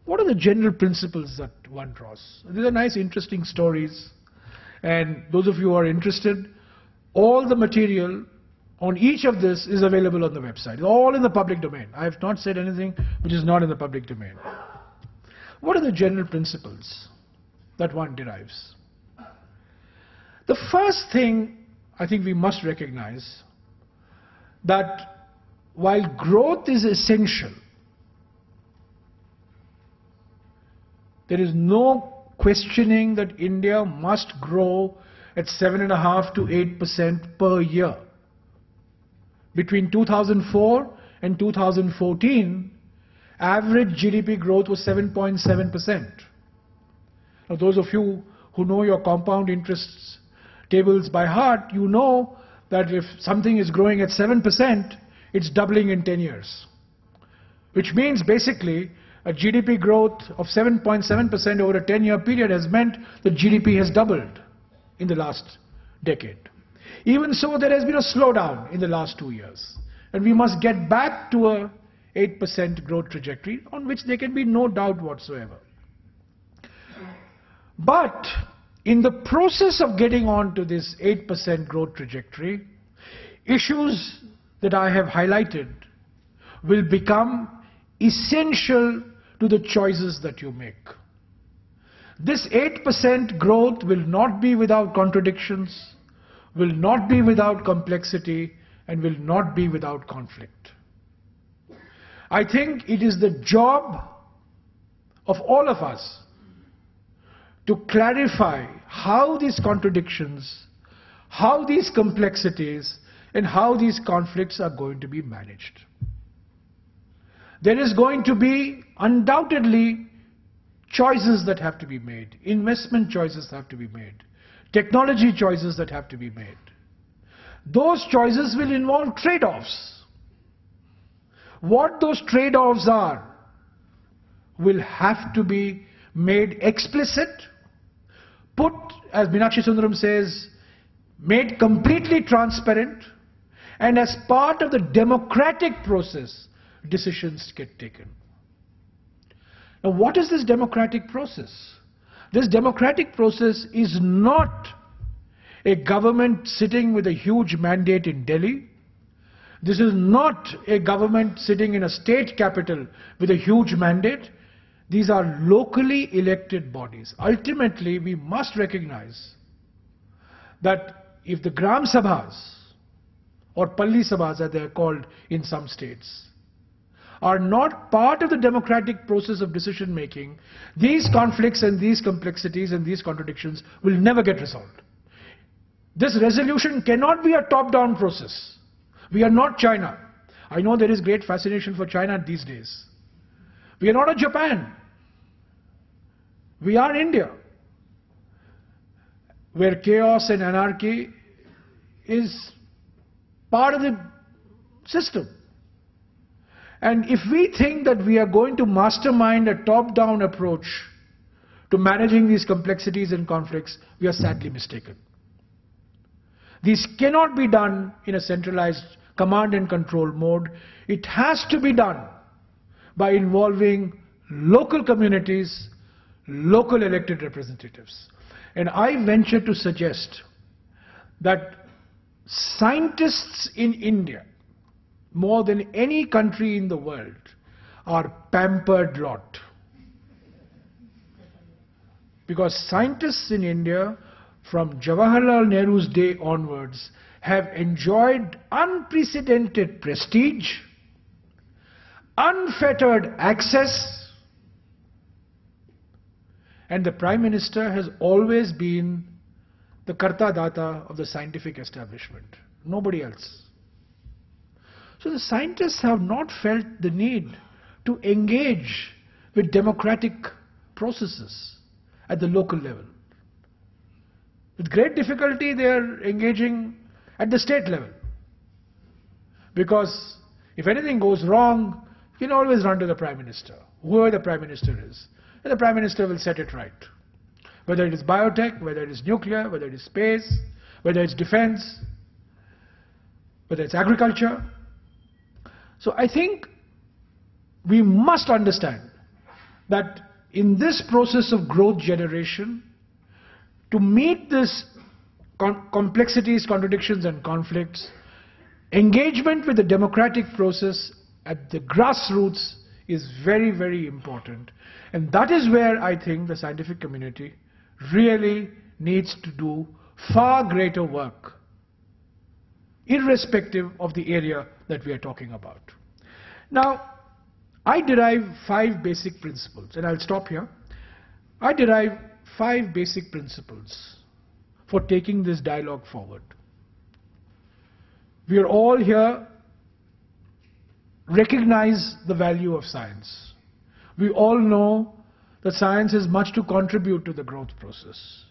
what are the general principles that one draws? These are nice, interesting stories. And those of you who are interested, all the material on each of this is available on the website. It's all in the public domain. I have not said anything which is not in the public domain. What are the general principles that one derives? The first thing I think we must recognize that while growth is essential, there is no questioning that India must grow at 7.5 to 8% per year. Between 2004 and 2014, average GDP growth was 7.7%. Now, those of you who know your compound interests tables by heart, you know that if something is growing at 7%, it's doubling in 10 years. Which means basically a GDP growth of 7.7% over a 10-year period has meant that GDP has doubled in the last decade. Even so, there has been a slowdown in the last 2 years. And we must get back to a 8% growth trajectory on which there can be no doubt whatsoever. But in the process of getting on to this 8% growth trajectory, issues that I have highlighted will become essential to the choices that you make. This 8% growth will not be without contradictions, will not be without complexity, and will not be without conflict. I think it is the job of all of us to clarify how these contradictions, how these complexities, and how these conflicts are going to be managed. There is going to be undoubtedly choices that have to be made, investment choices have to be made, technology choices that have to be made. Those choices will involve trade-offs. What those trade-offs are will have to be made explicit, put, as Meenakshi Sundaram says, made completely transparent, and as part of the democratic process, decisions get taken. Now, what is this democratic process? This democratic process is not a government sitting with a huge mandate in Delhi. This is not a government sitting in a state capital with a huge mandate. These are locally elected bodies. Ultimately, we must recognize that if the Gram Sabhas, or Palli Sabhas as they are called in some states, are not part of the democratic process of decision making, these conflicts and these complexities and these contradictions will never get resolved. This resolution cannot be a top-down process. We are not China. I know there is great fascination for China these days. We are not a Japan. We are India, where chaos and anarchy is part of the system. And if we think that we are going to mastermind a top-down approach to managing these complexities and conflicts, we are sadly mistaken. These cannot be done in a centralized command and control mode. It has to be done by involving local communities, local elected representatives. And I venture to suggest that scientists in India, more than any country in the world, are pampered lot. Because scientists in India, from Jawaharlal Nehru's day onwards, have enjoyed unprecedented prestige, unfettered access, and the Prime Minister has always been the Karta Data of the scientific establishment, nobody else. So the scientists have not felt the need to engage with democratic processes at the local level. With great difficulty they are engaging at the state level. Because if anything goes wrong, you can always run to the Prime Minister, whoever the Prime Minister is. And the Prime Minister will set it right. Whether it is biotech, whether it is nuclear, whether it is space, whether it's defense, whether it's agriculture. So I think we must understand that in this process of growth generation, to meet this complexities, contradictions and conflicts, engagement with the democratic process at the grassroots is very, very important. And that is where I think the scientific community really needs to do far greater work, irrespective of the area that we are talking about. Now, I derive 5 basic principles, and I'll stop here. I derive 5 basic principles for taking this dialogue forward. We are all here recognize the value of science. We all know that science has much to contribute to the growth process.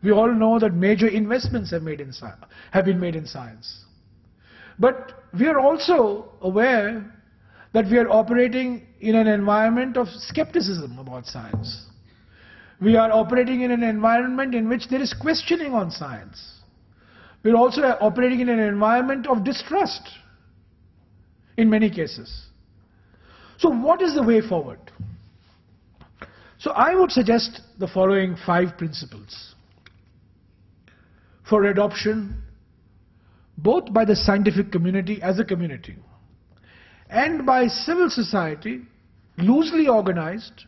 We all know that major investments have been made in science. But we are also aware that we are operating in an environment of skepticism about science. We are operating in an environment in which there is questioning on science. We are also operating in an environment of distrust in many cases. So what is the way forward? So I would suggest the following 5 principles for adoption, both by the scientific community as a community and by civil society, loosely organized,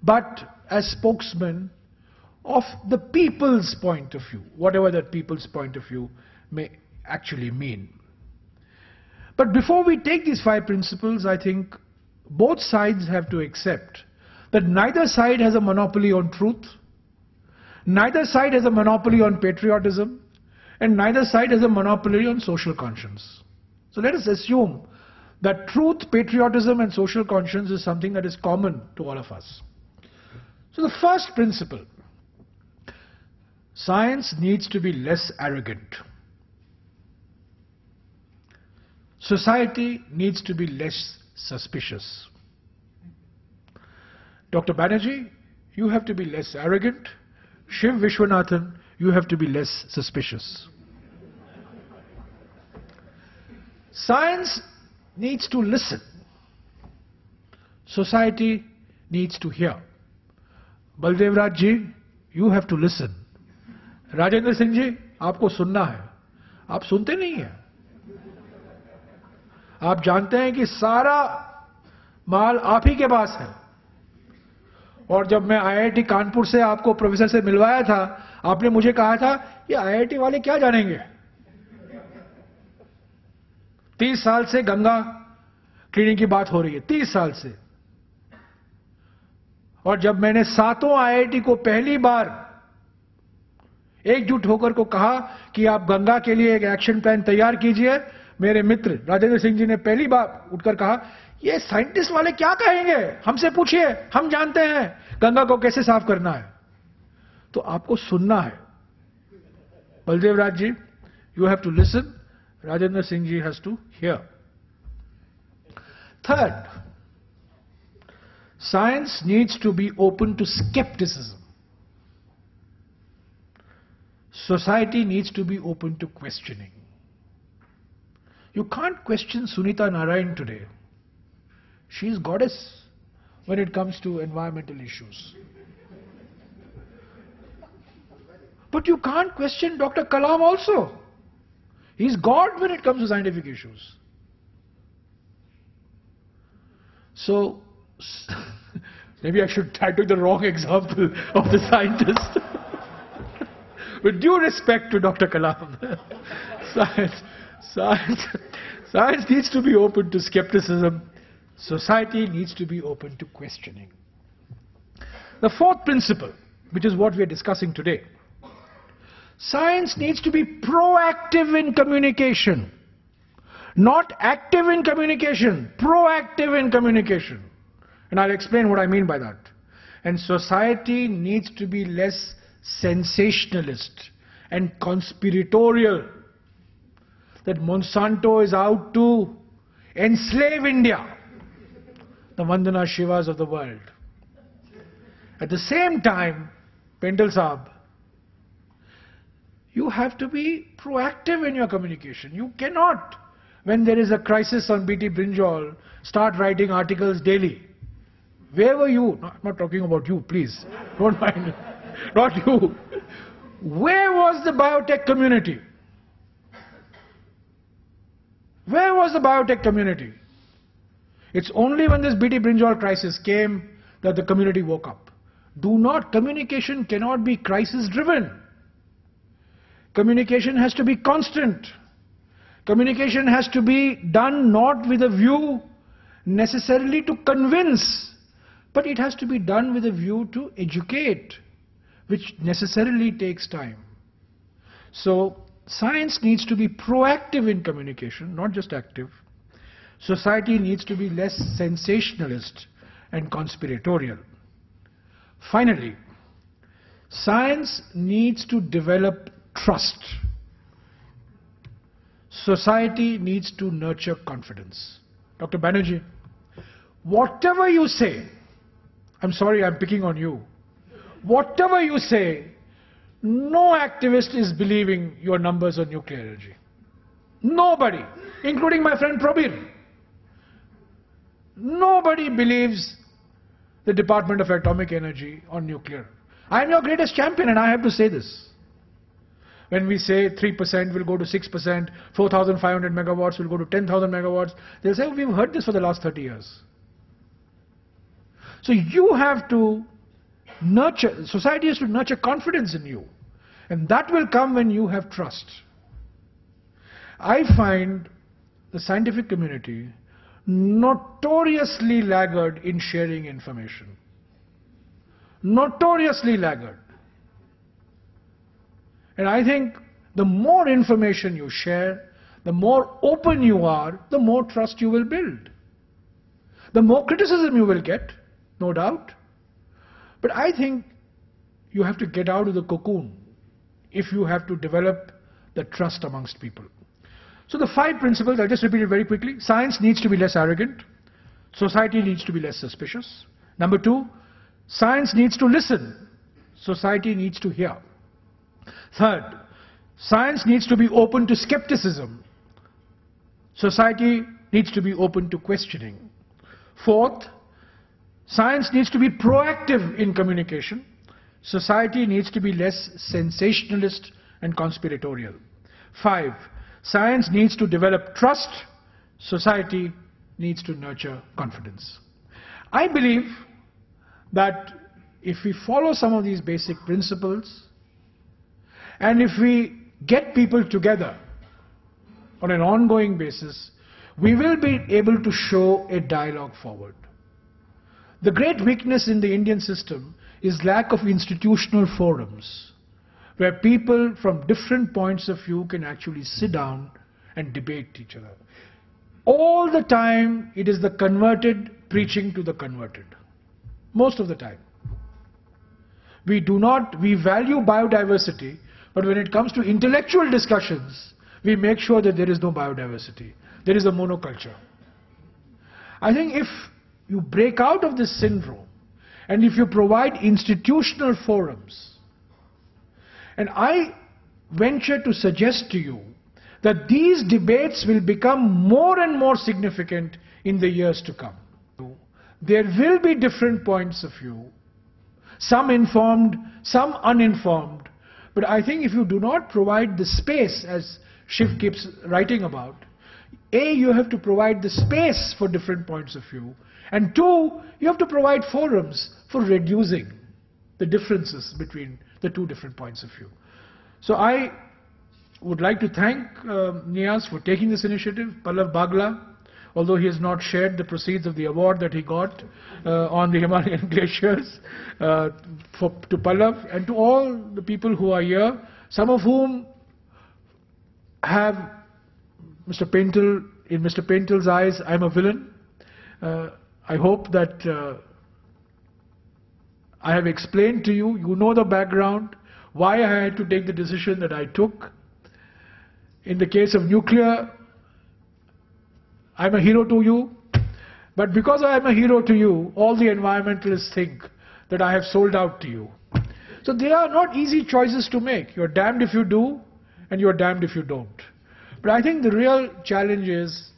but as spokesmen of the people's point of view, whatever that people's point of view may actually mean. But before we take these 5 principles, I think both sides have to accept that neither side has a monopoly on truth, neither side has a monopoly on patriotism, and neither side has a monopoly on social conscience. So let us assume that truth, patriotism and social conscience is something that is common to all of us. So the first principle, science needs to be less arrogant. Society needs to be less suspicious. Dr. Banerjee, you have to be less arrogant. Shiv, Viswanathan, you have to be less suspicious. Science needs to listen. Society needs to hear. Baldev Raj ji, you have to listen. Rajendra Singh ji, आपको सुनना है. आप सुनते नहीं हैं. आप जानते हैं कि सारा माल आप ही के पास है. और जब मैं आईआईटी कानपुर से आपको प्रोफेसर से मिलवाया था, आपने मुझे कहा था, ये आईआईटी वाले क्या जानेंगे. 30 साल से गंगा क्लीनिंग की बात हो रही है, 30 साल से. और जब मैंने 7 आईआईटी को पहली बार एकजुट होकर को कहा कि आप गंगा के लिए एक एक्शन प्लान तैयार कीजिए। मेरे मित्र राजेंद्र सिंह जी ने पहली बार उठकर कहा, ये साइंटिस्ट वाले क्या कहेंगे, हमसे पूछिए, हम जानते हैं गंगा को कैसे साफ करना है। तो आपको सुनना है। Baldev Raj ji, you have to listen. Rajendra Singh ji has to hear. Third, science needs to be open to skepticism. Society needs to be open to questioning. You can't question Sunita Narayan today. She is goddess when it comes to environmental issues. But you can't question Dr. Kalam also. He's God when it comes to scientific issues. So, maybe I took the wrong example of the scientist. With due respect to Dr. Kalam, science needs to be open to skepticism. Society needs to be open to questioning. The fourth principle, which is what we are discussing today, science needs to be proactive in communication, not active in communication, proactive in communication. And I'll explain what I mean by that. And society needs to be less sensationalist and conspiratorial, that Monsanto is out to enslave India, the Vandana Shivas of the world. At the same time, Pental Saab, you have to be proactive in your communication. You cannot, when there is a crisis on BT Brinjal, start writing articles daily. Where were you? No, I'm not talking about you, please. Don't mind. Not you. Where was the biotech community? Where was the biotech community? It's only when this BT Brinjal crisis came that the community woke up. Communication cannot be crisis driven. Communication has to be constant. Communication has to be done not with a view necessarily to convince, but it has to be done with a view to educate, which necessarily takes time. So, science needs to be proactive in communication, not just active. Society needs to be less sensationalist and conspiratorial. Finally, science needs to develop trust. Society needs to nurture confidence. Dr. Banerjee, whatever you say, I'm sorry I'm picking on you, whatever you say, no activist is believing your numbers on nuclear energy. Nobody, including my friend Prabir. Nobody believes the Department of Atomic Energy on nuclear. I am your greatest champion and I have to say this. When we say 3% will go to 6%, 4,500 megawatts will go to 10,000 megawatts, they'll say, oh, we've heard this for the last 30 years. So you have to nurture, society has to nurture confidence in you. And that will come when you have trust. I find the scientific community notoriously laggard in sharing information. Notoriously laggard. And I think the more information you share, the more open you are, the more trust you will build. The more criticism you will get, no doubt. But I think you have to get out of the cocoon if you have to develop the trust amongst people. So the 5 principles, I'll just repeat it very quickly. Science needs to be less arrogant. Society needs to be less suspicious. Number 2, science needs to listen. Society needs to hear. Third, science needs to be open to skepticism. Society needs to be open to questioning. Fourth, science needs to be proactive in communication. Society needs to be less sensationalist and conspiratorial. 5, science needs to develop trust. Society needs to nurture confidence. I believe that if we follow some of these basic principles, and if we get people together on an ongoing basis, we will be able to show a dialogue forward. The great weakness in the Indian system is lack of institutional forums where people from different points of view can actually sit down and debate each other. All the time, it is the converted preaching to the converted. Most of the time. We value biodiversity, but when it comes to intellectual discussions, we make sure that there is no biodiversity. There is a monoculture. I think if you break out of this syndrome, and if you provide institutional forums, and I venture to suggest to you that these debates will become more and more significant in the years to come. There will be different points of view, some informed, some uninformed, but I think if you do not provide the space, as Shiv keeps writing about, A, you have to provide the space for different points of view, and two, you have to provide forums for reducing the differences between the two different points of view. So I would like to thank Niyaz for taking this initiative, Pallav Bagla, although he has not shared the proceeds of the award that he got on the Himalayan glaciers, to Pallav and to all the people who are here, some of whom have Mr. Pental, in Mr. Pental's eyes, I'm a villain. I hope that I have explained to you, you know the background, why I had to take the decision that I took. In the case of nuclear, I'm a hero to you, but because I am a hero to you, all the environmentalists think that I have sold out to you. So they are not easy choices to make. You're damned if you do, and you're damned if you don't. But I think the real challenge is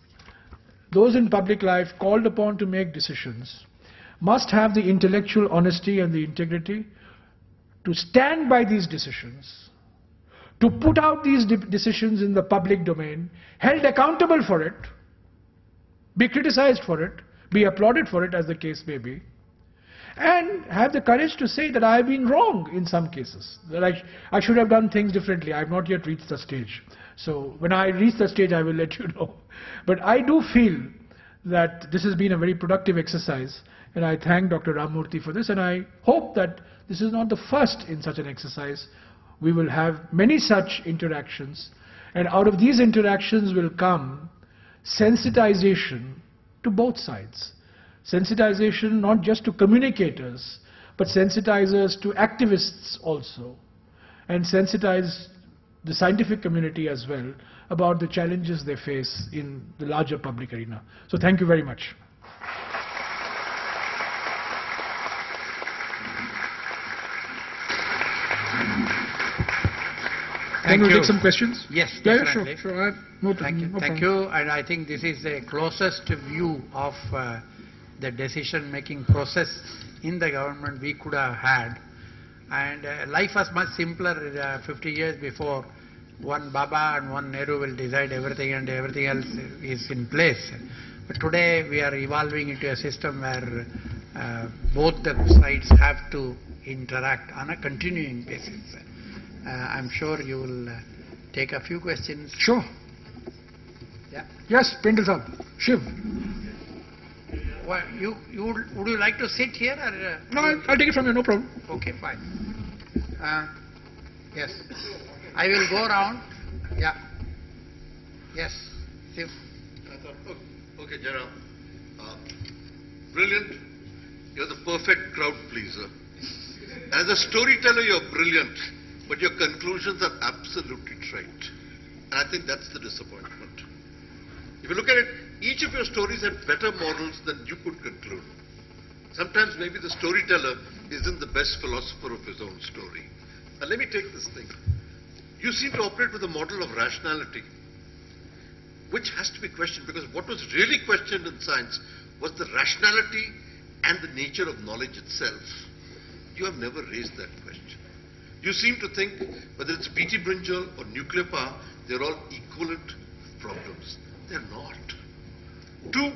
those in public life called upon to make decisions must have the intellectual honesty and the integrity to stand by these decisions, to put out these decisions in the public domain, held accountable for it, be criticized for it, be applauded for it as the case may be, and have the courage to say that I have been wrong in some cases, that I should have done things differently. I have not yet reached the stage. So when I reach the stage, I will let you know. But I do feel that this has been a very productive exercise, and I thank Dr. Ramamurthy for this, and I hope that this is not the first in such an exercise. We will have many such interactions, and out of these interactions will come sensitization to both sides. Sensitization not just to communicators, but sensitizers to activists also, and sensitize the scientific community as well about the challenges they face in the larger public arena. So thank you very much. Can we take some questions? Yes, definitely. Yeah, sure. No Thank you. Thank you. And I think this is the closest view of the decision-making process in the government we could have had. And life was much simpler 50 years before. One Baba and one Nehru will decide everything, and everything else is in place. But today we are evolving into a system where both the sides have to interact on a continuing basis. I'm sure you will take a few questions. Sure. Yeah. Yes, Pental sir. Shiv. Well, would you like to sit here? Or, no, I'll take it from you, no problem. Okay, fine. Yes. I will go around. Yeah. Yes. Shiv. Okay, Jairam. Brilliant. You're the perfect crowd pleaser. As a storyteller, you're brilliant, but your conclusions are absolutely trite. And I think that's the disappointment. If you look at it, each of your stories had better models than you could conclude. Sometimes maybe the storyteller isn't the best philosopher of his own story. Now let me take this thing. You seem to operate with a model of rationality, which has to be questioned, because what was really questioned in science was the rationality and the nature of knowledge itself. You have never raised that question. You seem to think whether it's BT brinjal or nuclear power, they're all equivalent problems. They're not. Two,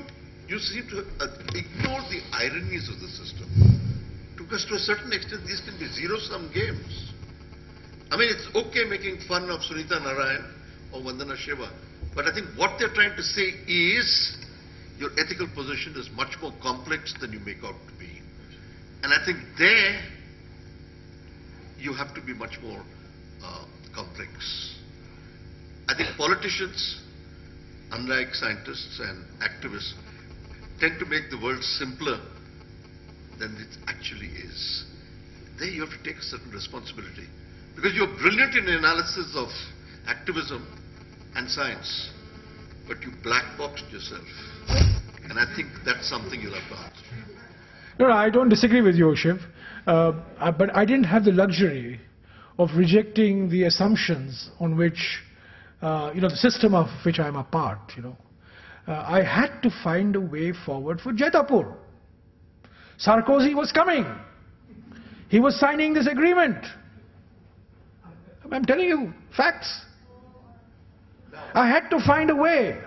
you seem to ignore the ironies of the system. Because to a certain extent, these can be zero-sum games. I mean, it's okay making fun of Sunita Narayan or Vandana Shiva, but I think what they're trying to say is your ethical position is much more complex than you make out to be. And I think there, you have to be much more complex. I think politicians, unlike scientists and activists, tend to make the world simpler than it actually is. There you have to take a certain responsibility. Because you're brilliant in analysis of activism and science, but you black boxed yourself. And I think that's something you'll have to answer. No, I don't disagree with you, Shiv. But I didn't have the luxury of rejecting the assumptions on which, the system of which I'm a part, I had to find a way forward for Jaitapur. Sarkozy was coming. He was signing this agreement. I'm telling you facts. I had to find a way.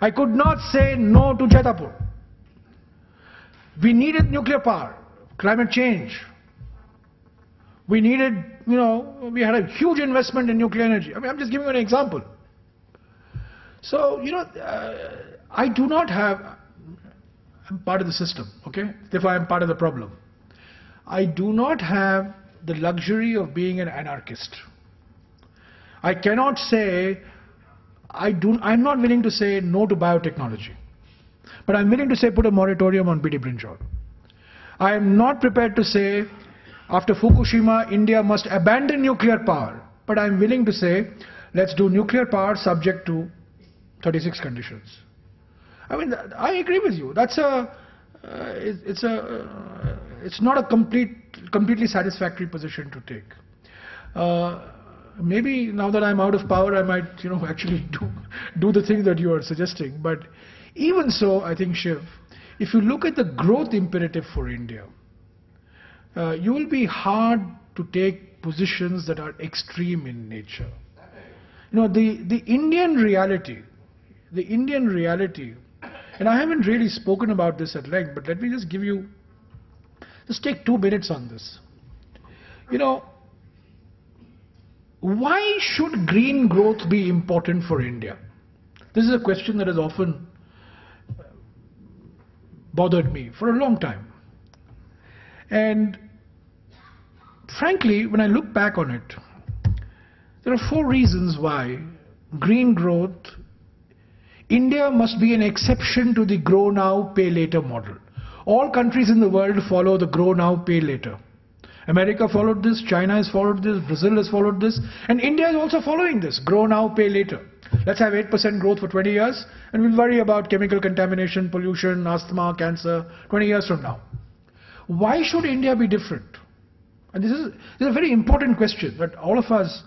I could not say no to Jaitapur. We needed nuclear power, climate change. We needed, we had a huge investment in nuclear energy. I'm just giving you an example. So, I do not have, I'm part of the system, okay? Therefore, I'm part of the problem. I do not have the luxury of being an anarchist. I cannot say, I'm not willing to say no to biotechnology. But I'm willing to say put a moratorium on BD brinjal. I am not prepared to say after Fukushima, India must abandon nuclear power. But I'm willing to say let's do nuclear power subject to 36 conditions. I mean, I agree with you. That's it's not a completely satisfactory position to take. Maybe now that I'm out of power, I might, actually do the thing that you are suggesting. But even so, I think, Shiv, if you look at the growth imperative for India, you will be hard to take positions that are extreme in nature. The Indian reality, and I haven't really spoken about this at length, but let me just just take 2 minutes on this. Why should green growth be important for India? This is a question that has often bothered me for a long time. And frankly, when I look back on it, there are 4 reasons why green growth, India must be an exception to the grow now, pay later model. All countries in the world follow the grow now, pay later. America followed this, China has followed this, Brazil has followed this, and India is also following this, grow now, pay later. Let's have 8% growth for 20 years, and we'll worry about chemical contamination, pollution, asthma, cancer 20 years from now. Why should India be different? And this is a very important question that all of us,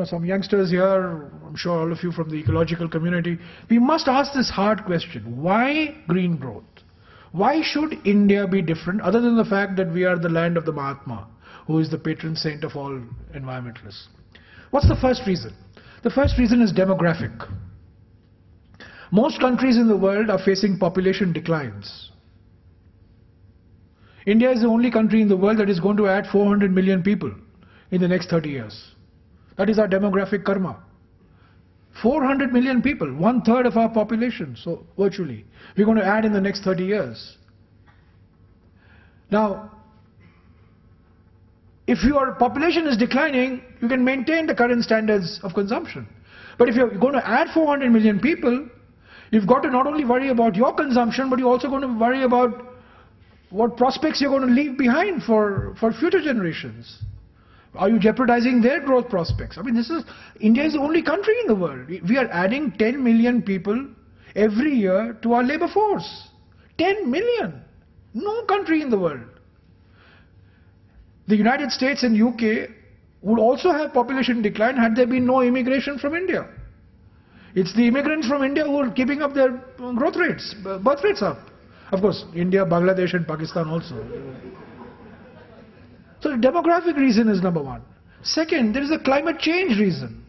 some youngsters here, I'm sure all of you from the ecological community, we must ask this hard question. Why green growth? Why should India be different other than the fact that we are the land of the Mahatma, who is the patron saint of all environmentalists? What's the first reason? The first reason is demographic. Most countries in the world are facing population declines. India is the only country in the world that is going to add 400 million people in the next 30 years. That is our demographic karma. 400 million people, 1/3 of our population, so virtually, we're going to add in the next 30 years. Now, if your population is declining, you can maintain the current standards of consumption. But if you're going to add 400 million people, you've got to not only worry about your consumption, but you're also going to worry about what prospects you're going to leave behind for future generations. Are you jeopardizing their growth prospects? I mean, India is the only country in the world. We are adding 10 million people every year to our labor force. 10 million. No country in the world. The United States and UK would also have population decline had there been no immigration from India. It's the immigrants from India who are keeping up their growth rates, birth rates up. Of course, India, Bangladesh and Pakistan also. So the demographic reason is number one. Second, there is a climate change reason.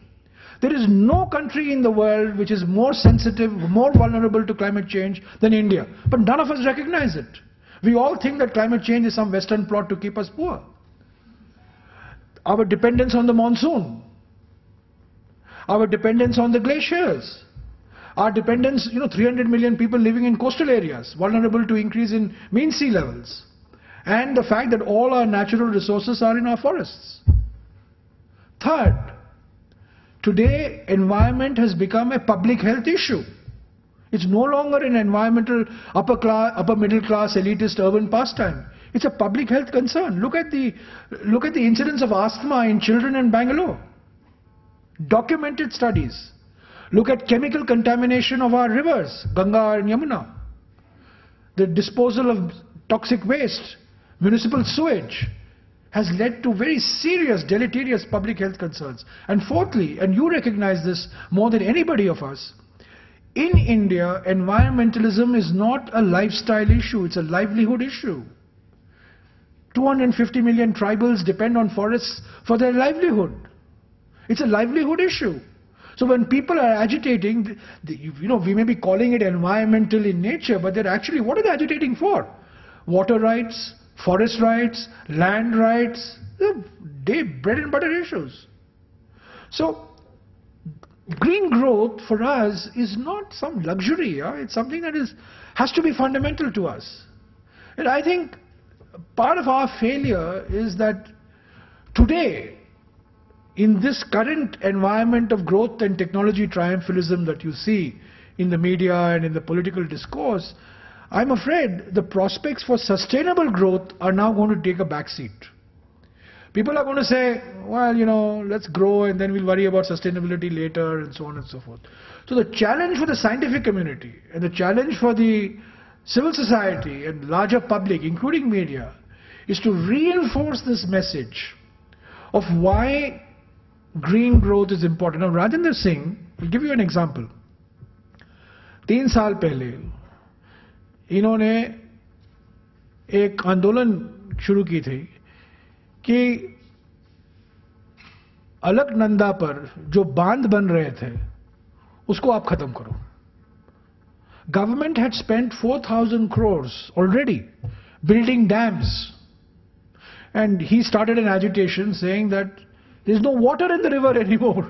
There is no country in the world which is more sensitive, more vulnerable to climate change than India. But none of us recognize it. We all think that climate change is some Western plot to keep us poor. Our dependence on the monsoon, our dependence on the glaciers, our dependence, 300 million people living in coastal areas, vulnerable to increase in mean sea levels. And the fact that all our natural resources are in our forests. Third, today environment has become a public health issue. It's no longer an environmental upper middle class elitist urban pastime. It's a public health concern. Look at the incidence of asthma in children in Bangalore. Documented studies. Look at chemical contamination of our rivers, Ganga and Yamuna. The disposal of toxic waste, municipal sewage, has led to very serious deleterious public health concerns. And fourthly, and you recognize this more than anybody of us, in India, environmentalism is not a lifestyle issue, it's a livelihood issue. 250 million tribals depend on forests for their livelihood. It's a livelihood issue. So when people are agitating, we may be calling it environmental in nature, but they're actually, what are they agitating for? Water rights, forest rights, land rights, bread and butter issues. So green growth for us is not some luxury, it's something that has to be fundamental to us. And I think part of our failure is that today, in this current environment of growth and technology triumphalism that you see in the media and in the political discourse, I'm afraid the prospects for sustainable growth are now going to take a backseat. People are going to say, well, let's grow and then we'll worry about sustainability later and so on and so forth. So the challenge for the scientific community and the challenge for the civil society and larger public, including media, is to reinforce this message of why green growth is important. Now, Rajendra Singh, I'll give you an example. 3 साल पहले इन्होंने एक आंदोलन शुरू की थी कि अलकनंदा पर जो बांध बन रहे थे उसको आप खत्म करो. Government had spent 4,000 crores already building dams, and he started an agitation saying that there's no water in the river anymore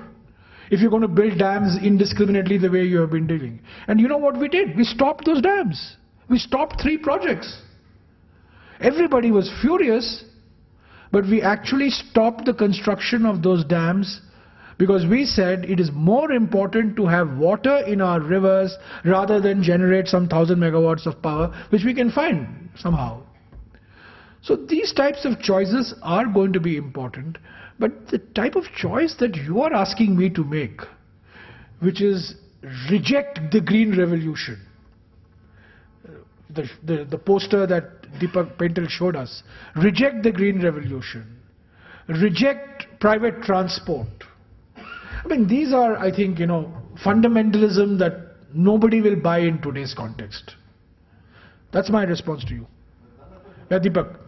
if you're going to build dams indiscriminately the way you have been doing. And you know what we did? We stopped those dams. We stopped 3 projects. Everybody was furious, but we actually stopped the construction of those dams because we said it is more important to have water in our rivers rather than generate some 1,000 megawatts of power, which we can find somehow. So these types of choices are going to be important, but the type of choice that you are asking me to make, which is reject the green revolution, the poster that Deepak Pental showed us, reject the green revolution, reject private transport. I mean, these are, I think, fundamentalism that nobody will buy in today's context. That's my response to you. Yeah, Deepak.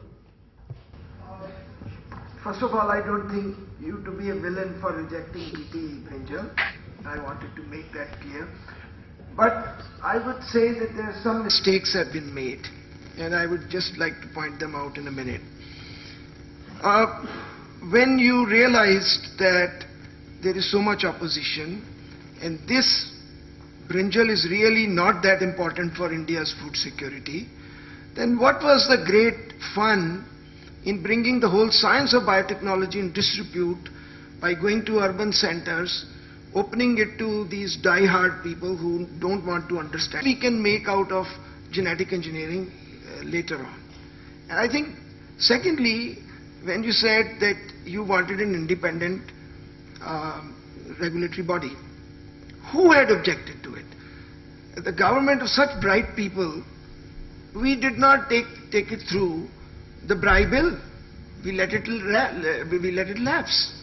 First of all, I don't think you to be a villain for rejecting DT Brinjal. I wanted to make that clear. But I would say that there are some mistakes have been made, and I would just like to point them out in a minute. When you realized that there is so much opposition, and this brinjal is really not that important for India's food security, then what was the great fun in bringing the whole science of biotechnology in disrepute by going to urban centers, opening it to these die-hard people who don't want to understand? We can make out of genetic engineering later on. And I think, secondly, when you said that you wanted an independent regulatory body, who had objected to it? The government of such bright people, we did not take it through the bribe bill. We let it lapse.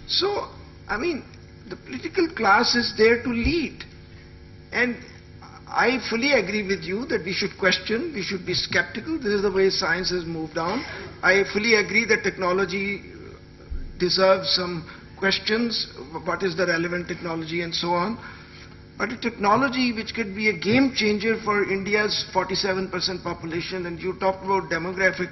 So, I mean, the political class is there to lead. And I fully agree with you that we should question, we should be skeptical. This is the way science has moved on. I fully agree that technology deserves some questions, what is the relevant technology and so on. But a technology which could be a game changer for India's 47% population, and you talked about demographic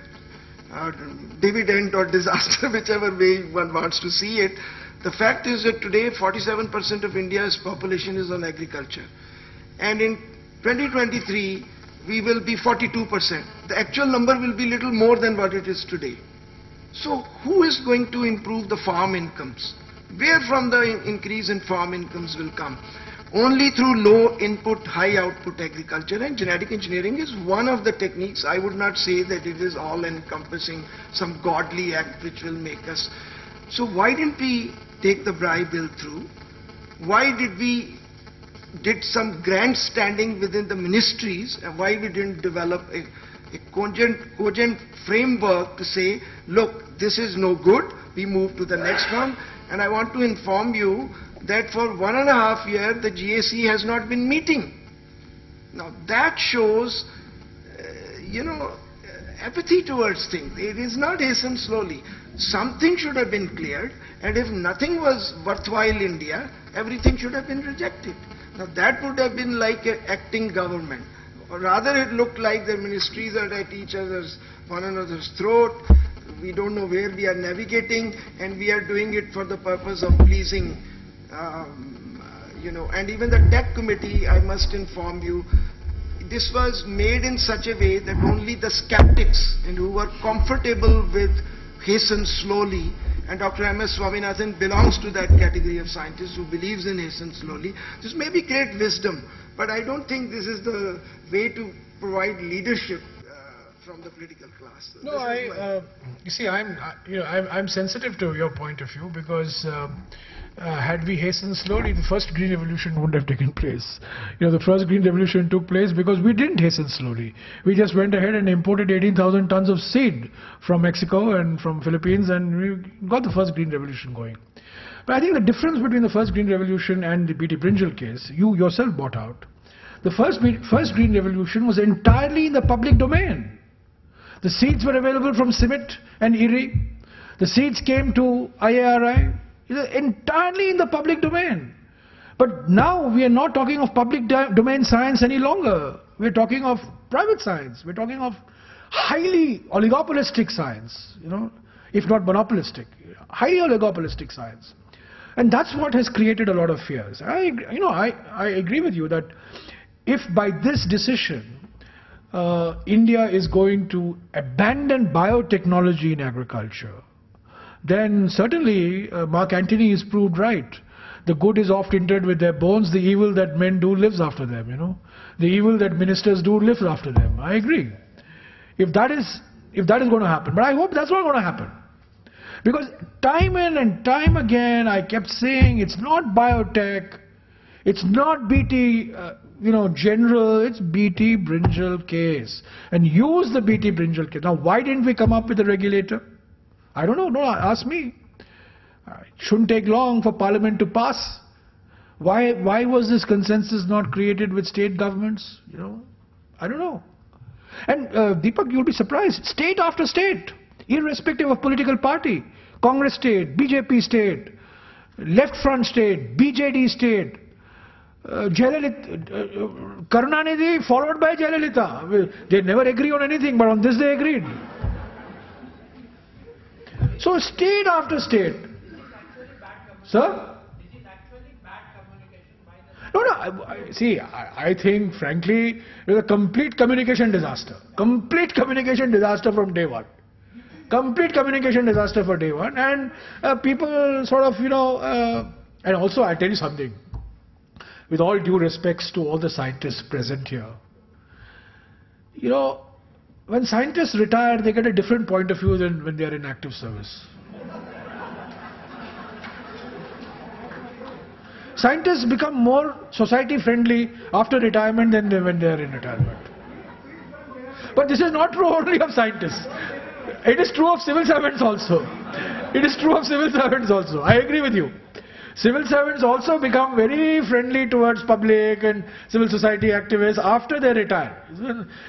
dividend or disaster, whichever way one wants to see it. The fact is that today 47% of India's population is on agriculture. And in 2023, we will be 42%. The actual number will be little more than what it is today. So who is going to improve the farm incomes? Where from the increase in farm incomes will come? Only through low input, high output agriculture, and genetic engineering is one of the techniques. I would not say that it is all encompassing some godly act which will make us. So why didn't we take the bribe bill through? Why did some grandstanding within the ministries, and why we didn't develop a cogent framework to say, look, this is no good, we move to the next one. And I want to inform you that for 1.5 years the GAC has not been meeting. Now that shows, apathy towards things. It is not hastened slowly. Something should have been cleared, and if nothing was worthwhile India, everything should have been rejected. Now that would have been like an acting government. Or rather it looked like the ministries are at one another's throat. We don't know where we are navigating, and we are doing it for the purpose of pleasing, and even the tech committee, I must inform you, this was made in such a way that only the skeptics and who were comfortable with hasten slowly, and Dr. M.S. Swaminathan belongs to that category of scientists who believes in hasten slowly. This may be great wisdom, but I don't think this is the way to provide leadership from the political class. No, you see, I'm sensitive to your point of view, because had we hastened slowly, the first green revolution wouldn't have taken place. The first green revolution took place because we didn't hasten slowly. We just went ahead and imported 18,000 tons of seed from Mexico and from Philippines, and we got the first green revolution going. But I think the difference between the first green revolution and the B.T. Brinjal case, you yourself brought out. The first green revolution was entirely in the public domain. The seeds were available from CIMIT and IRRI. The seeds came to IARI. Entirely in the public domain. But now we are not talking of public domain science any longer. We are talking of private science. We are talking of highly oligopolistic science, if not monopolistic, highly oligopolistic science. And that's what has created a lot of fears. I agree with you that if by this decision India is going to abandon biotechnology in agriculture, then certainly Mark Antony is proved right. The good is oft interred with their bones, the evil that men do lives after them, The evil that ministers do lives after them. I agree. If that is going to happen, but I hope that's not going to happen. Because time in and time again I kept saying it's not biotech, it's not BT, general, it's BT Brinjal case. And use the BT Brinjal case. Now why didn't we come up with a regulator? I don't know, no, ask me. It shouldn't take long for Parliament to pass. Why was this consensus not created with state governments? I don't know. And Deepak, you'll be surprised. State after state, irrespective of political party, Congress state, BJP state, Left Front state, BJD state, Karunanidhi followed by Jayalalitha. They never agree on anything, but on this they agreed. So state after state. Sir? This is actually bad communication by the... No, see, I think frankly it was a complete communication disaster. Complete communication disaster from day one. Complete communication disaster for day one. And people sort of, and also I'll tell you something. With all due respects to all the scientists present here, when scientists retire, they get a different point of view than when they are in active service. Scientists become more society friendly after retirement than when they are in retirement. But this is not true only of scientists. It is true of civil servants also. It is true of civil servants also. I agree with you. Civil servants also become very friendly towards public and civil society activists after they retire.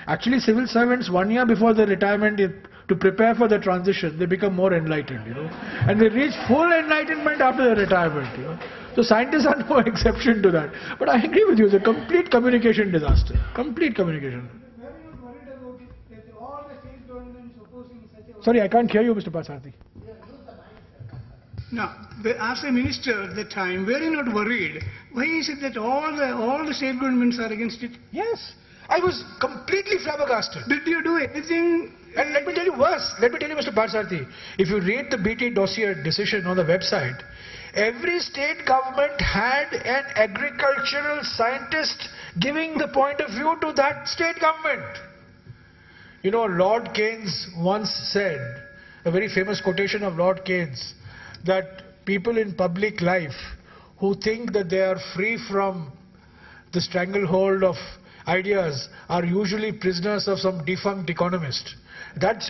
Actually, civil servants 1 year before their retirement, to prepare for the transition, they become more enlightened, and they reach full enlightenment after their retirement. So scientists are no exception to that. But I agree with you, it's a complete communication disaster. Complete communication. Sorry, I can't hear you, Mr. Pasarthi. Now, as a minister at the time, were you not worried? Why is it that all the state governments are against it? Yes. I was completely flabbergasted. Did you do anything? And let me tell you worse. Let me tell you, Mr. Parsarthi, if you read the BT dossier decision on the website, every state government had an agricultural scientist giving the point of view to that state government. You know, Lord Keynes once said, a very famous quotation of Lord Keynes, that people in public life who think that they are free from the stranglehold of ideas are usually prisoners of some defunct economist. That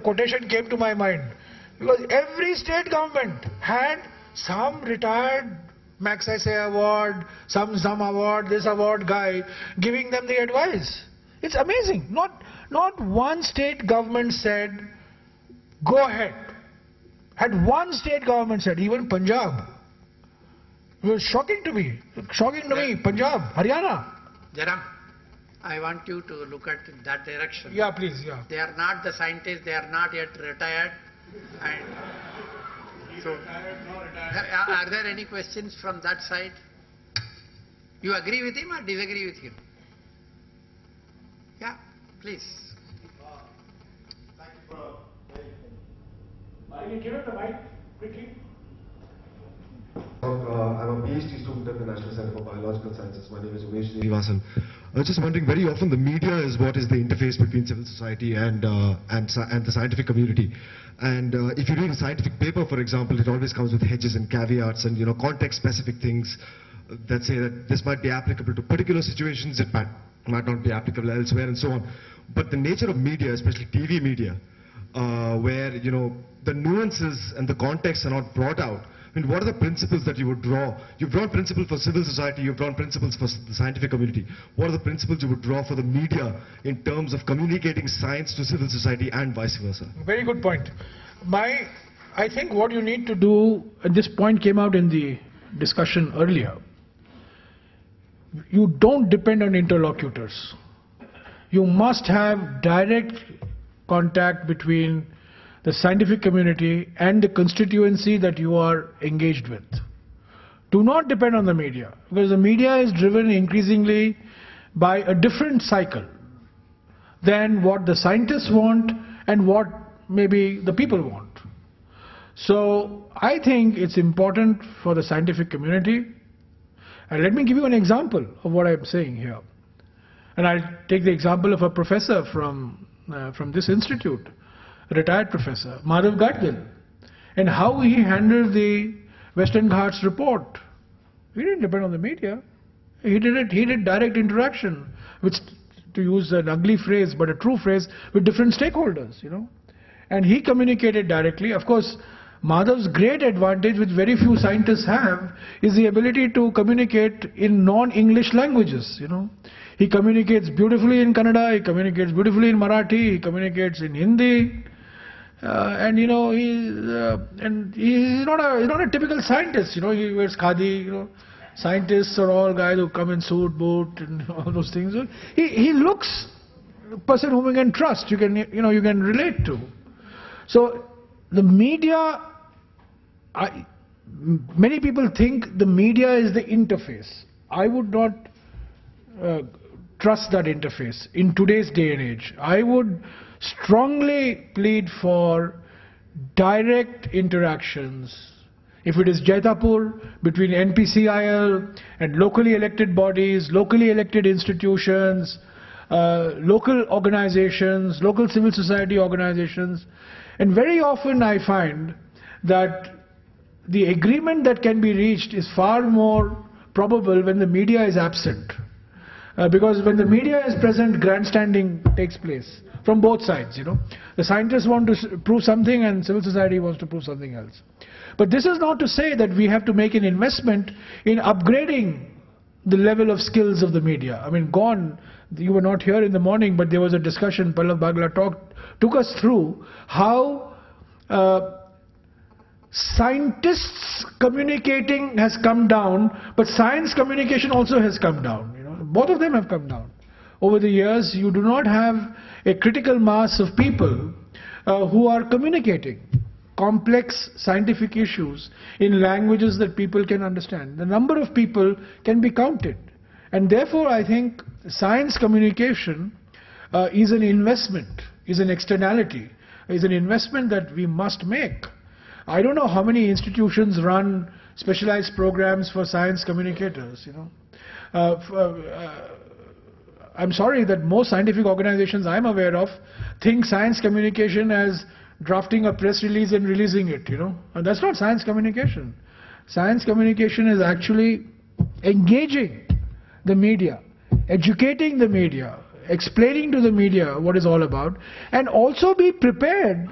quotation came to my mind, because every state government had some retired Magsaysay award, some award, this award guy giving them the advice. It's amazing. Not one state government said, go ahead. Had one state government said, even Punjab. It was shocking to me. Punjab, Haryana. Jairam, I want you to look at that direction. Yeah, please, yeah. They are not the scientists, they are not yet retired. And so, are there any questions from that side? You agree with him or disagree with him? Yeah, please. Can you give it the mic quickly? I'm a PhD student at the National Center for Biological Sciences. My name is Viswanathan. I was just wondering, very often the media is what is the interface between civil society and the scientific community. And if you read a scientific paper, for example, it always comes with hedges and caveats and context-specific things that say that this might be applicable to particular situations, it might not be applicable elsewhere, and so on. But the nature of media, especially TV media, where the nuances and the context are not brought out. I mean, what are the principles that you would draw? You've drawn principles for civil society, you've drawn principles for the scientific community. What are the principles you would draw for the media in terms of communicating science to civil society and vice versa? Very good point. I think what you need to do, and this point came out in the discussion earlier, you don't depend on interlocutors. You must have direct contact between the scientific community and the constituency that you are engaged with. Do not depend on the media, because the media is driven increasingly by a different cycle than what the scientists want and what maybe the people want. So I think it's important for the scientific community, and let me give you an example of what I'm saying here. And I'll take the example of a professor from this institute, a retired professor, Madhav Gadgil, and how he handled the Western Ghats report. He didn't depend on the media. He did direct interaction, which, to use an ugly phrase, but a true phrase, with different stakeholders, And he communicated directly. Of course, Madhav's great advantage, which very few scientists have, is the ability to communicate in non-English languages, He communicates beautifully in Kannada, he communicates beautifully in Marathi, he communicates in Hindi, and he's not a typical scientist. He wears khadi. Scientists are all guys who come in suit, boot, and all those things. He looks a person whom you can trust. You can relate to. So the media, many people think the media is the interface. I would not trust that interface in today's day and age. I would strongly plead for direct interactions. If it is Jaitapur, between NPCIL and locally elected bodies, locally elected institutions, local organizations, local civil society organizations, and very often I find that the agreement that can be reached is far more probable when the media is absent. Because when the media is present, grandstanding takes place from both sides, The scientists want to prove something and civil society wants to prove something else. But this is not to say that we have to make an investment in upgrading the level of skills of the media. I mean, you were not here in the morning, but there was a discussion, Pallav Bagla took us through how scientists communicating has come down, but science communication also has come down. Both of them have come down. Over the years, you do not have a critical mass of people who are communicating complex scientific issues in languages that people can understand. The number of people can be counted. And therefore, I think science communication is an investment, is an externality, is an investment that we must make. I don't know how many institutions run specialized programs for science communicators, you know. I'm sorry that most scientific organizations I'm aware of think science communication as drafting a press release and releasing it, you know. And that's not science communication. Science communication is actually engaging the media, educating the media, explaining to the media what it's all about, and also be prepared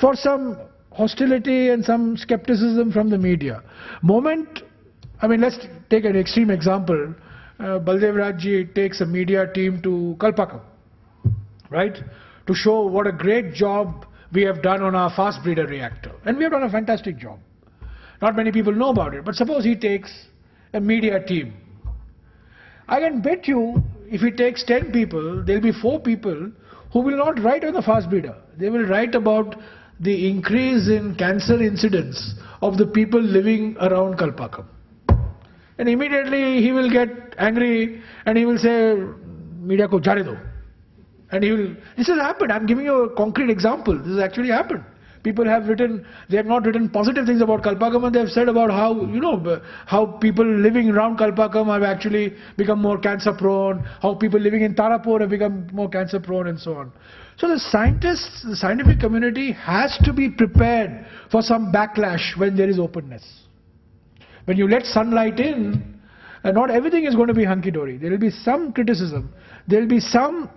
for some hostility and some skepticism from the media. I mean, let's take an extreme example. Baldev Rajji takes a media team to Kalpakam, right, to show what a great job we have done on our fast breeder reactor. And we have done a fantastic job. Not many people know about it, but suppose he takes a media team. I can bet you if he takes 10 people, there will be 4 people who will not write on the fast breeder. They will write about the increase in cancer incidence of the people living around Kalpakam. And immediately he will get angry and he will say, media ko jare do. And this has happened. I'm giving you a concrete example. This has actually happened. People have written, they have not written positive things about Kalpakam, and they have said about how, you know, how people living around Kalpakam have actually become more cancer prone, how people living in Tarapur have become more cancer prone, and so on. So the scientists, the scientific community has to be prepared for some backlash when there is openness. When you let sunlight in, not everything is going to be hunky-dory. There will be some criticism. There will be some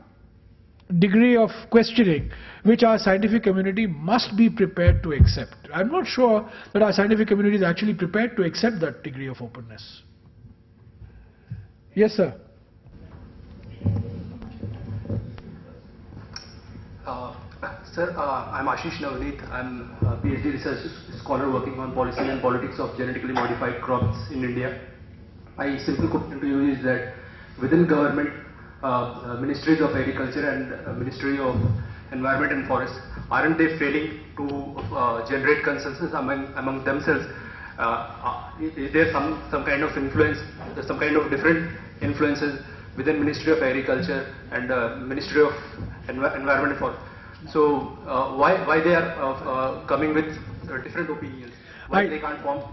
degree of questioning which our scientific community must be prepared to accept. I'm not sure that our scientific community is actually prepared to accept that degree of openness. Yes, sir. Sir, I'm Ashish Navneet. I'm a PhD research scholar working on policy and politics of genetically modified crops in India. My simple question to you is that within government, Ministries of Agriculture and Ministry of Environment and Forest, aren't they failing to generate consensus among themselves? Is there some kind of influence, some kind of different influences within Ministry of Agriculture and Ministry of Environment and Forest? So why they are coming with different opinions? Why they can't form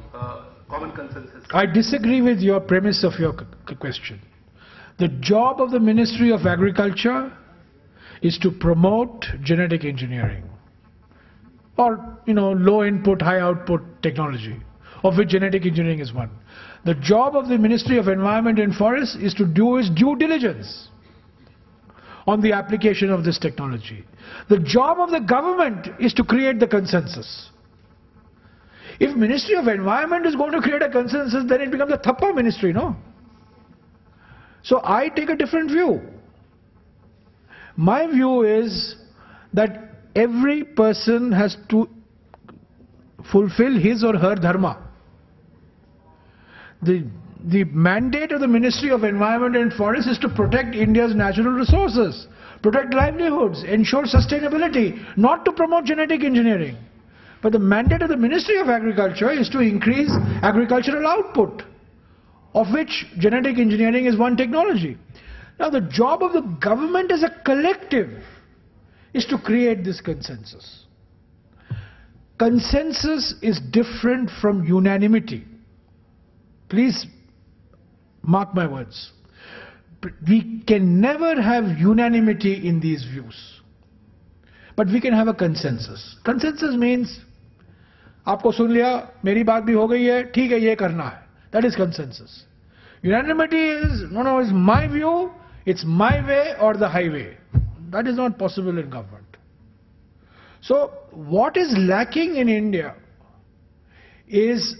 common consensus? I disagree with your premise of your question. The job of the Ministry of Agriculture is to promote genetic engineering, or, you know, low input, high output technology, of which genetic engineering is one. The job of the Ministry of Environment and Forest is to do its due diligence on the application of this technology. The job of the government is to create the consensus. If Ministry of Environment is going to create a consensus, then it becomes a Thappa ministry, no? So I take a different view. My view is that every person has to fulfill his or her dharma. The mandate of the Ministry of Environment and Forest is to protect India's natural resources, protect livelihoods, ensure sustainability, not to promote genetic engineering. But the mandate of the Ministry of Agriculture is to increase agricultural output, of which genetic engineering is one technology. Now the job of the government as a collective is to create this consensus. Consensus is different from unanimity. Please mark my words. We can never have unanimity in these views, but we can have a consensus. Consensus means, आपको सुन लिया, मेरी बात भी हो गई है, ठीक है, ये करना है. That is consensus. Unanimity is, no, it's my view, it's my way or the highway. That is not possible in government. So what is lacking in India is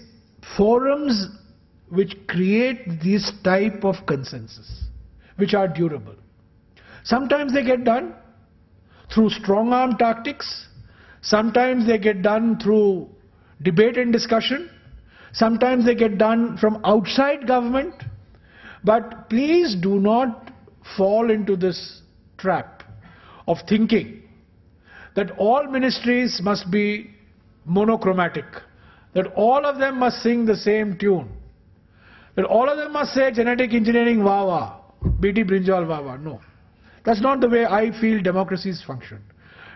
forums which create this type of consensus, which are durable. Sometimes they get done through strong arm tactics, sometimes they get done through debate and discussion, sometimes they get done from outside government. But please do not fall into this trap of thinking that all ministries must be monochromatic, that all of them must sing the same tune. But all of them must say genetic engineering, wah wah, BT brinjal, wah wah. No. That's not the way I feel democracies function.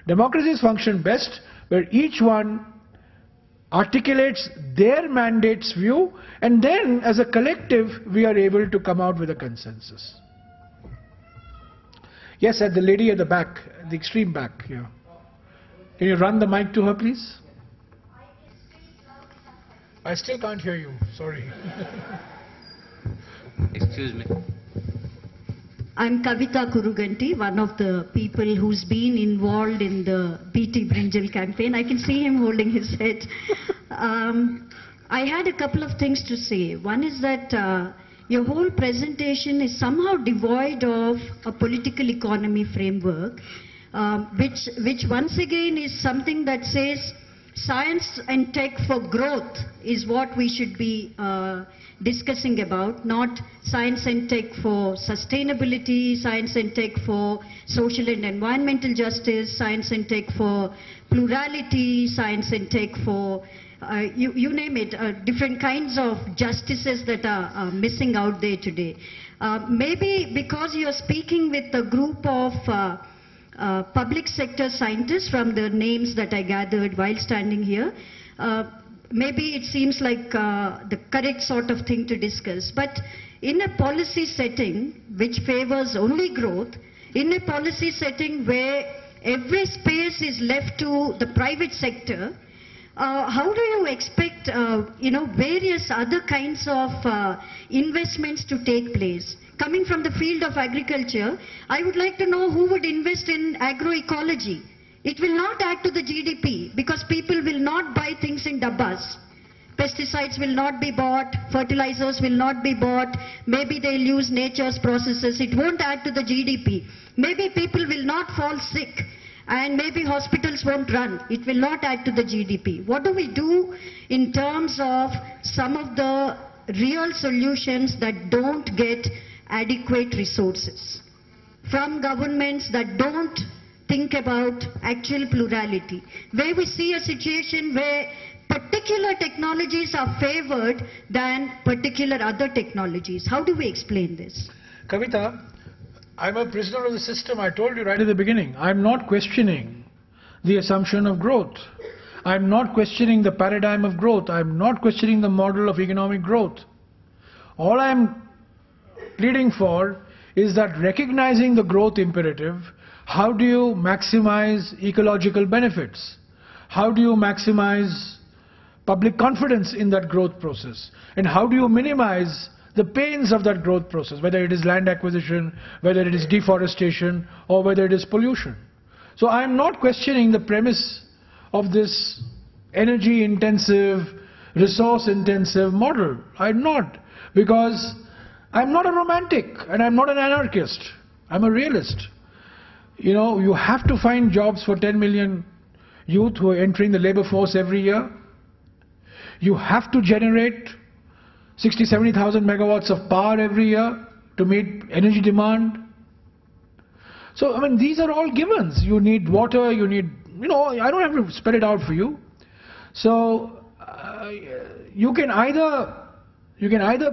Democracies function best where each one articulates their mandate's view, and then as a collective we are able to come out with a consensus. Yes, at the lady at the back, the extreme back here. Can you run the mic to her, please? I still can't hear you, sorry. Excuse me. I'm Kavita Kuruganti, one of the people who's been involved in the BT Brinjal campaign. I can see him holding his head. I had a couple of things to say. One is that your whole presentation is somehow devoid of a political economy framework, which once again is something that says science and tech for growth is what we should be discussing about, not science and tech for sustainability, science and tech for social and environmental justice, science and tech for plurality, science and tech for you name it, different kinds of justices that are missing out there today. Maybe because you are speaking with a group of public sector scientists from the names that I gathered while standing here, maybe it seems like the correct sort of thing to discuss. But in a policy setting which favors only growth, in a policy setting where every space is left to the private sector, how do you expect, various other kinds of investments to take place? Coming from the field of agriculture, I would like to know who would invest in agroecology. It will not add to the GDP because people will not buy things in dabbas. Pesticides will not be bought, fertilizers will not be bought, maybe they'll use nature's processes. It won't add to the GDP. Maybe people will not fall sick and maybe hospitals won't run. It will not add to the GDP. What do we do in terms of some of the real solutions that don't get adequate resources from governments that don't think about actual plurality, where we see a situation where particular technologies are favored than particular other technologies? How do we explain this? Kavita, I'm a prisoner of the system. I told you right at the beginning. I'm not questioning the assumption of growth. I'm not questioning the paradigm of growth. I'm not questioning the model of economic growth. All I'm pleading for is that recognizing the growth imperative, how do you maximize ecological benefits? How do you maximize public confidence in that growth process? And how do you minimize the pains of that growth process, whether it is land acquisition, whether it is deforestation, or whether it is pollution? So I am not questioning the premise of this energy-intensive, resource-intensive model. I'm not, because I'm not a romantic and I'm not an anarchist. I'm a realist. You have to find jobs for 10 million youth who are entering the labor force every year. You have to generate 60,000-70,000 megawatts of power every year to meet energy demand. So, these are all givens. You need water, you need, I don't have to spell it out for you. So, you can either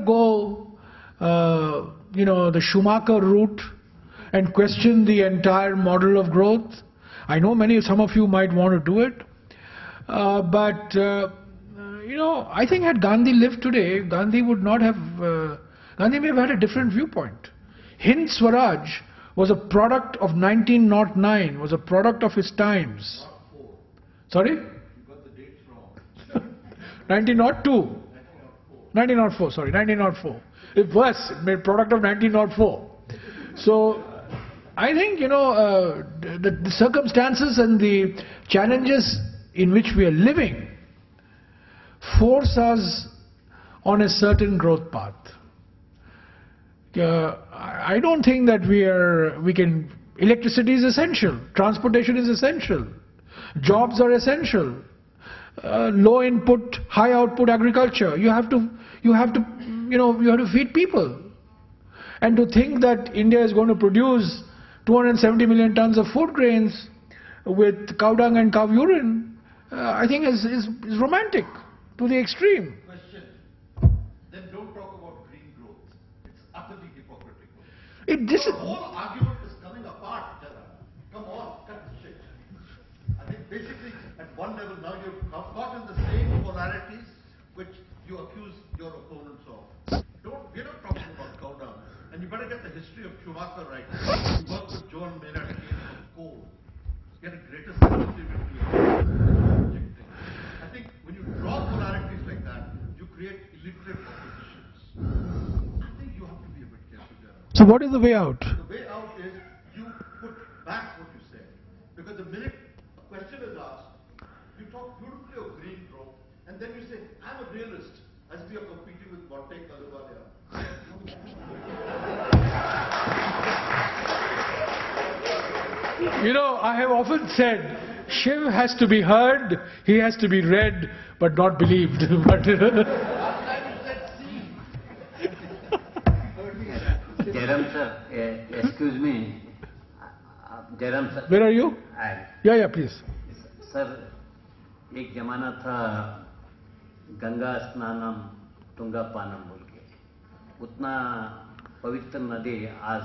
go, the Schumacher route and question the entire model of growth. I know some of you might want to do it, but I think had Gandhi lived today, Gandhi would not have, Gandhi may have had a different viewpoint. Hind Swaraj was a product of 1909, was a product of his times. Sorry? You got the dates wrong. 1902. 1904, sorry, 1904. It was a product of 1904. So, I think, the circumstances and the challenges in which we are living force us on a certain growth path. I don't think that electricity is essential, transportation is essential, jobs are essential, low input, high output agriculture. You have to feed people. And to think that India is going to produce 270 million tons of food grains with cow dung and cow urine, I think is romantic to the extreme. Question. Then don't talk about green growth. It's utterly hypocritical. This The whole argument is coming apart, Jairam. Come on, cut the shit. I think basically at one level now you're caught in the same polarities which you accuse your opponents of. We're not talking about Topdown. And you better get the history of Schumacher right. You work with John Maynard Keynes on coal. Get a greater sensitivity of objecting. I think when you draw polarities like that, you create illiterate oppositions. I think you have to be a bit careful there. So what is the way out? The way out is you put back what you said. Because the minute a question is asked, you talk beautifully of green growth, and then you say, I'm a realist, as we are competing with Bonte Kaluwalia. You know, I have often said, Shiv has to be heard, he has to be read, but not believed. But Jairam sir, excuse me. Jairam sir. Where are you? Yeah, please. Sir एक जमाना था गंगा स्नानम तुंगा पानम बोल के, उतना पवित्र नदी आज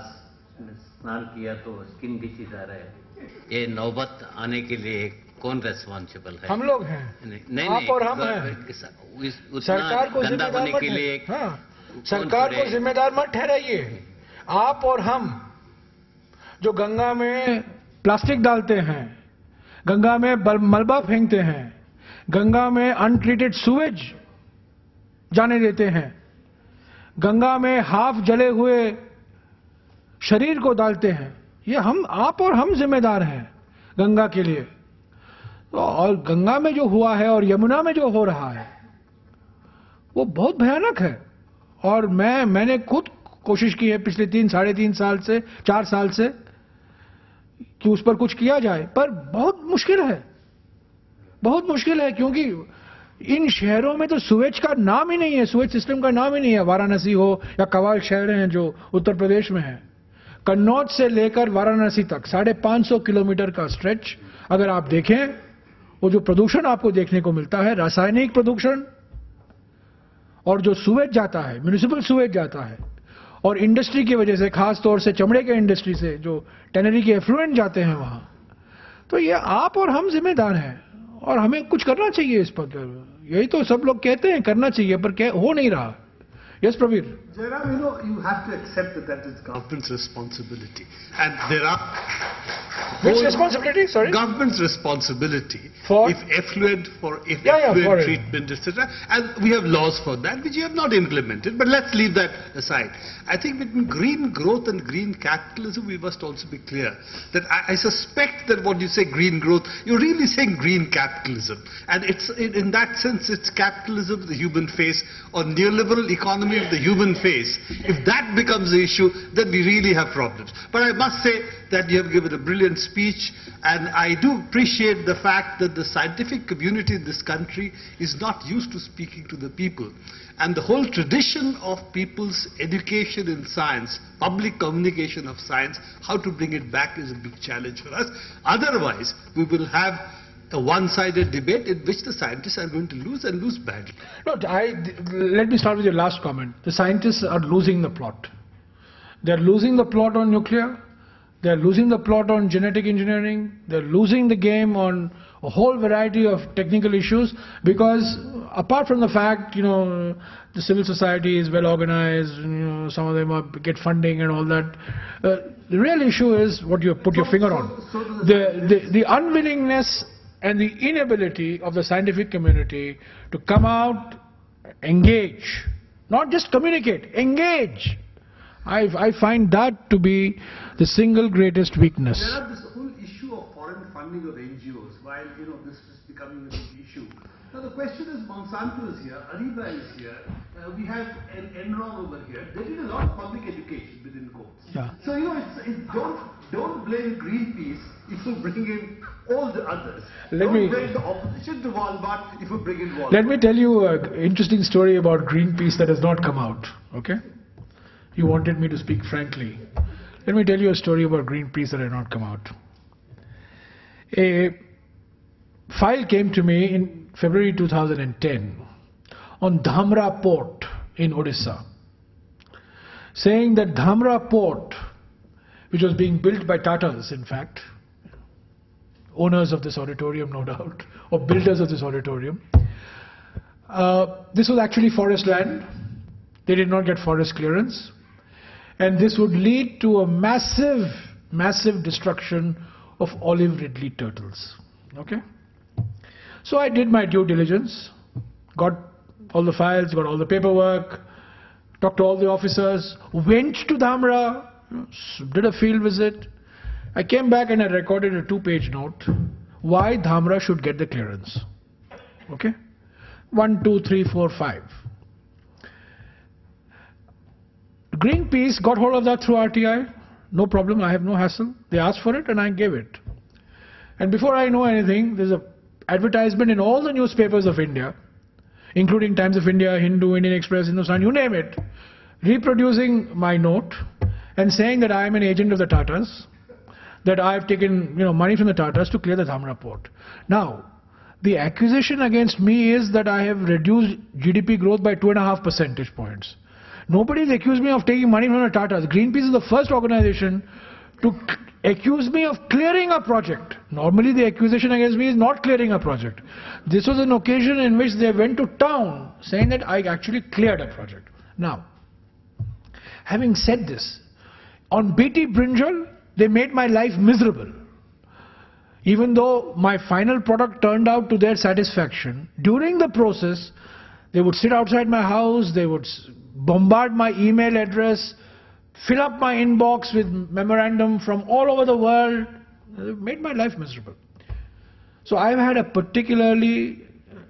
स्नान किया तो स्किन डिसीज आ रहा है। ये नौबत आने के लिए कौन रेस्पॉन्सिबल है? हम लोग हैं। नहीं आप और हम हैं। सरकार को जिम्मेदार मत ठहराइए। हाँ, सरकार को जिम्मेदार मत ठहराइए। आप और हम जो गंगा में प्लास्टिक डालते हैं, गंगा में मलबा फेंकते हैं, गंगा में अनट्रीटेड सुवेज जाने देते हैं, गंगा में हाफ जले हुए शरीर को डालते हैं, ये आप और हम जिम्मेदार हैं गंगा के लिए। और गंगा में जो हुआ है और यमुना में जो हो रहा है वो बहुत भयानक है। और मैंने खुद कोशिश की है पिछले 3-3.5 साल से 4 साल से कि उस पर कुछ किया जाए, पर बहुत मुश्किल है, बहुत मुश्किल है। क्योंकि इन शहरों में तो सुएज का नाम ही नहीं है, सुएज सिस्टम का नाम ही नहीं है। वाराणसी हो या कवाल शहर हैं जो उत्तर प्रदेश में हैं, कन्नौज से लेकर वाराणसी तक 550 किलोमीटर का स्ट्रेच अगर आप देखें, वो जो प्रदूषण आपको देखने को मिलता है, रासायनिक प्रदूषण, और जो सुएज जाता है, म्युनिसिपल सुएज जाता है, और इंडस्ट्री की वजह से, खास तौर से चमड़े के इंडस्ट्री से जो टैनरी के एफ्लुएंट जाते हैं वहां, तो ये आप और हम जिम्मेदार हैं और हमें कुछ करना चाहिए इस पर। यही तो सब लोग कहते हैं करना चाहिए, पर हो नहीं रहा। Yes, Prabir. Jairam, you have to accept that is government's responsibility. And there are... Which responsibility? Sorry? Government's responsibility. For? If effluent treatment, etc. And we have laws for that, which you have not implemented. But let's leave that aside. I think between green growth and green capitalism, we must also be clear that I suspect that what you say green growth, you're really saying green capitalism. And it's in that sense, it's capitalism, the human face, or neoliberal economy of the human face. If that becomes the issue, then we really have problems. But I must say that you have given a brilliant speech, and I do appreciate the fact that the scientific community in this country is not used to speaking to the people. And the whole tradition of people's education in science, public communication of science, how to bring it back is a big challenge for us. Otherwise, we will have a one-sided debate in which the scientists are going to lose and lose badly. No, let me start with your last comment. The scientists are losing the plot. They're losing the plot on nuclear. They're losing the plot on genetic engineering. They're losing the game on a whole variety of technical issues, because apart from the fact, the civil society is well organized, some of them get funding and all that. The real issue is what you put your finger on. The unwillingness and the inability of the scientific community to come out, engage, not just communicate, engage. I find that to be the single greatest weakness. There are this whole issue of foreign funding of NGOs, while this is becoming a big issue. Now the question is, Monsanto is here, Ariba is here, we have an Enron over here. They did a lot of public education within quotes. Yeah. So don't blame Greenpeace if you bring in all the others. Don't blame the opposition to Walmart if you bring in Walmart. Let me tell you an interesting story about Greenpeace that has not come out. Okay? You wanted me to speak frankly. Let me tell you a story about Greenpeace that has not come out. A file came to me in February 2010 on Dhamra port in Odisha. saying that Dhamra port, which was being built by Tatas, in fact, owners of this auditorium, no doubt, or builders of this auditorium, this was actually forest land. They did not get forest clearance. And this would lead to a massive, massive destruction of olive ridley turtles. Okay? So I did my due diligence, got all the files, got all the paperwork, talked to all the officers, went to Dhamra, did a field visit. I came back and I recorded a 2-page note why Dhamra should get the clearance. Okay? 1, 2, 3, 4, 5. Greenpeace got hold of that through RTI. No problem, I have no hassle. They asked for it and I gave it. And before I know anything, there's an advertisement in all the newspapers of India, including Times of India, Hindu, Indian Express, Hindustan, you name it, reproducing my note and saying that I am an agent of the Tatas, that I have taken money from the Tatas to clear the Dhamra port. Now, the accusation against me is that I have reduced GDP growth by 2.5 percentage points. Nobody has accused me of taking money from the Tatas. Greenpeace is the first organization to accuse me of clearing a project. Normally the accusation against me is not clearing a project. This was an occasion in which they went to town saying that I actually cleared a project. Now, having said this, on BT Brinjal, they made my life miserable. Even though my final product turned out to their satisfaction, during the process, they would sit outside my house, they would bombard my email address, fill up my inbox with memorandum from all over the world. It made my life miserable. So I've had a particularly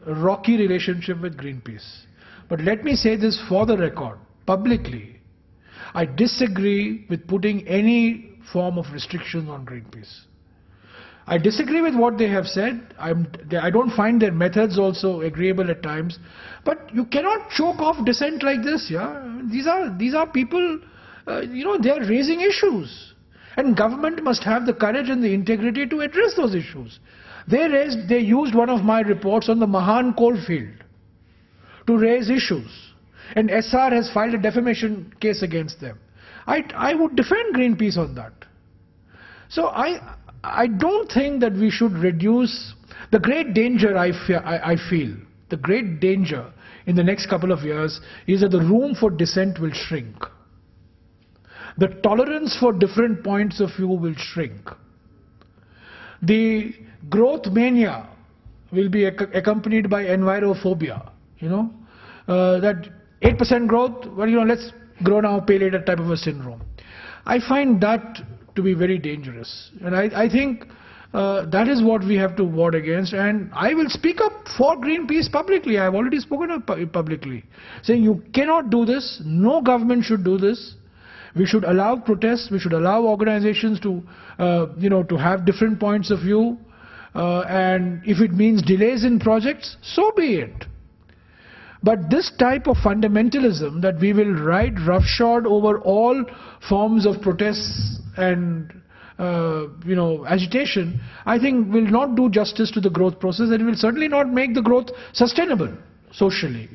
rocky relationship with Greenpeace. But let me say this for the record, publicly. I disagree with putting any form of restrictions on Greenpeace. I disagree with what they have said. I don't find their methods also agreeable at times. But you cannot choke off dissent like this, yeah? These are people, they are raising issues. And government must have the courage and the integrity to address those issues. They used one of my reports on the Mahan coal field to raise issues. And SR has filed a defamation case against them. I would defend Greenpeace on that. So I don't think that we should reduce the great danger. I feel the great danger in the next couple of years is that the room for dissent will shrink. The tolerance for different points of view will shrink. The growth mania will be accompanied by envirophobia. That 8% growth, well, let's grow now, pay later type of a syndrome. I find that to be very dangerous. And I think that is what we have to ward against. And I will speak up for Greenpeace publicly. I have already spoken up publicly, saying you cannot do this. No government should do this. We should allow protests. We should allow organizations to, to have different points of view. And if it means delays in projects, so be it. But this type of fundamentalism that we will ride roughshod over all forms of protests and agitation, I think will not do justice to the growth process, and will certainly not make the growth sustainable socially.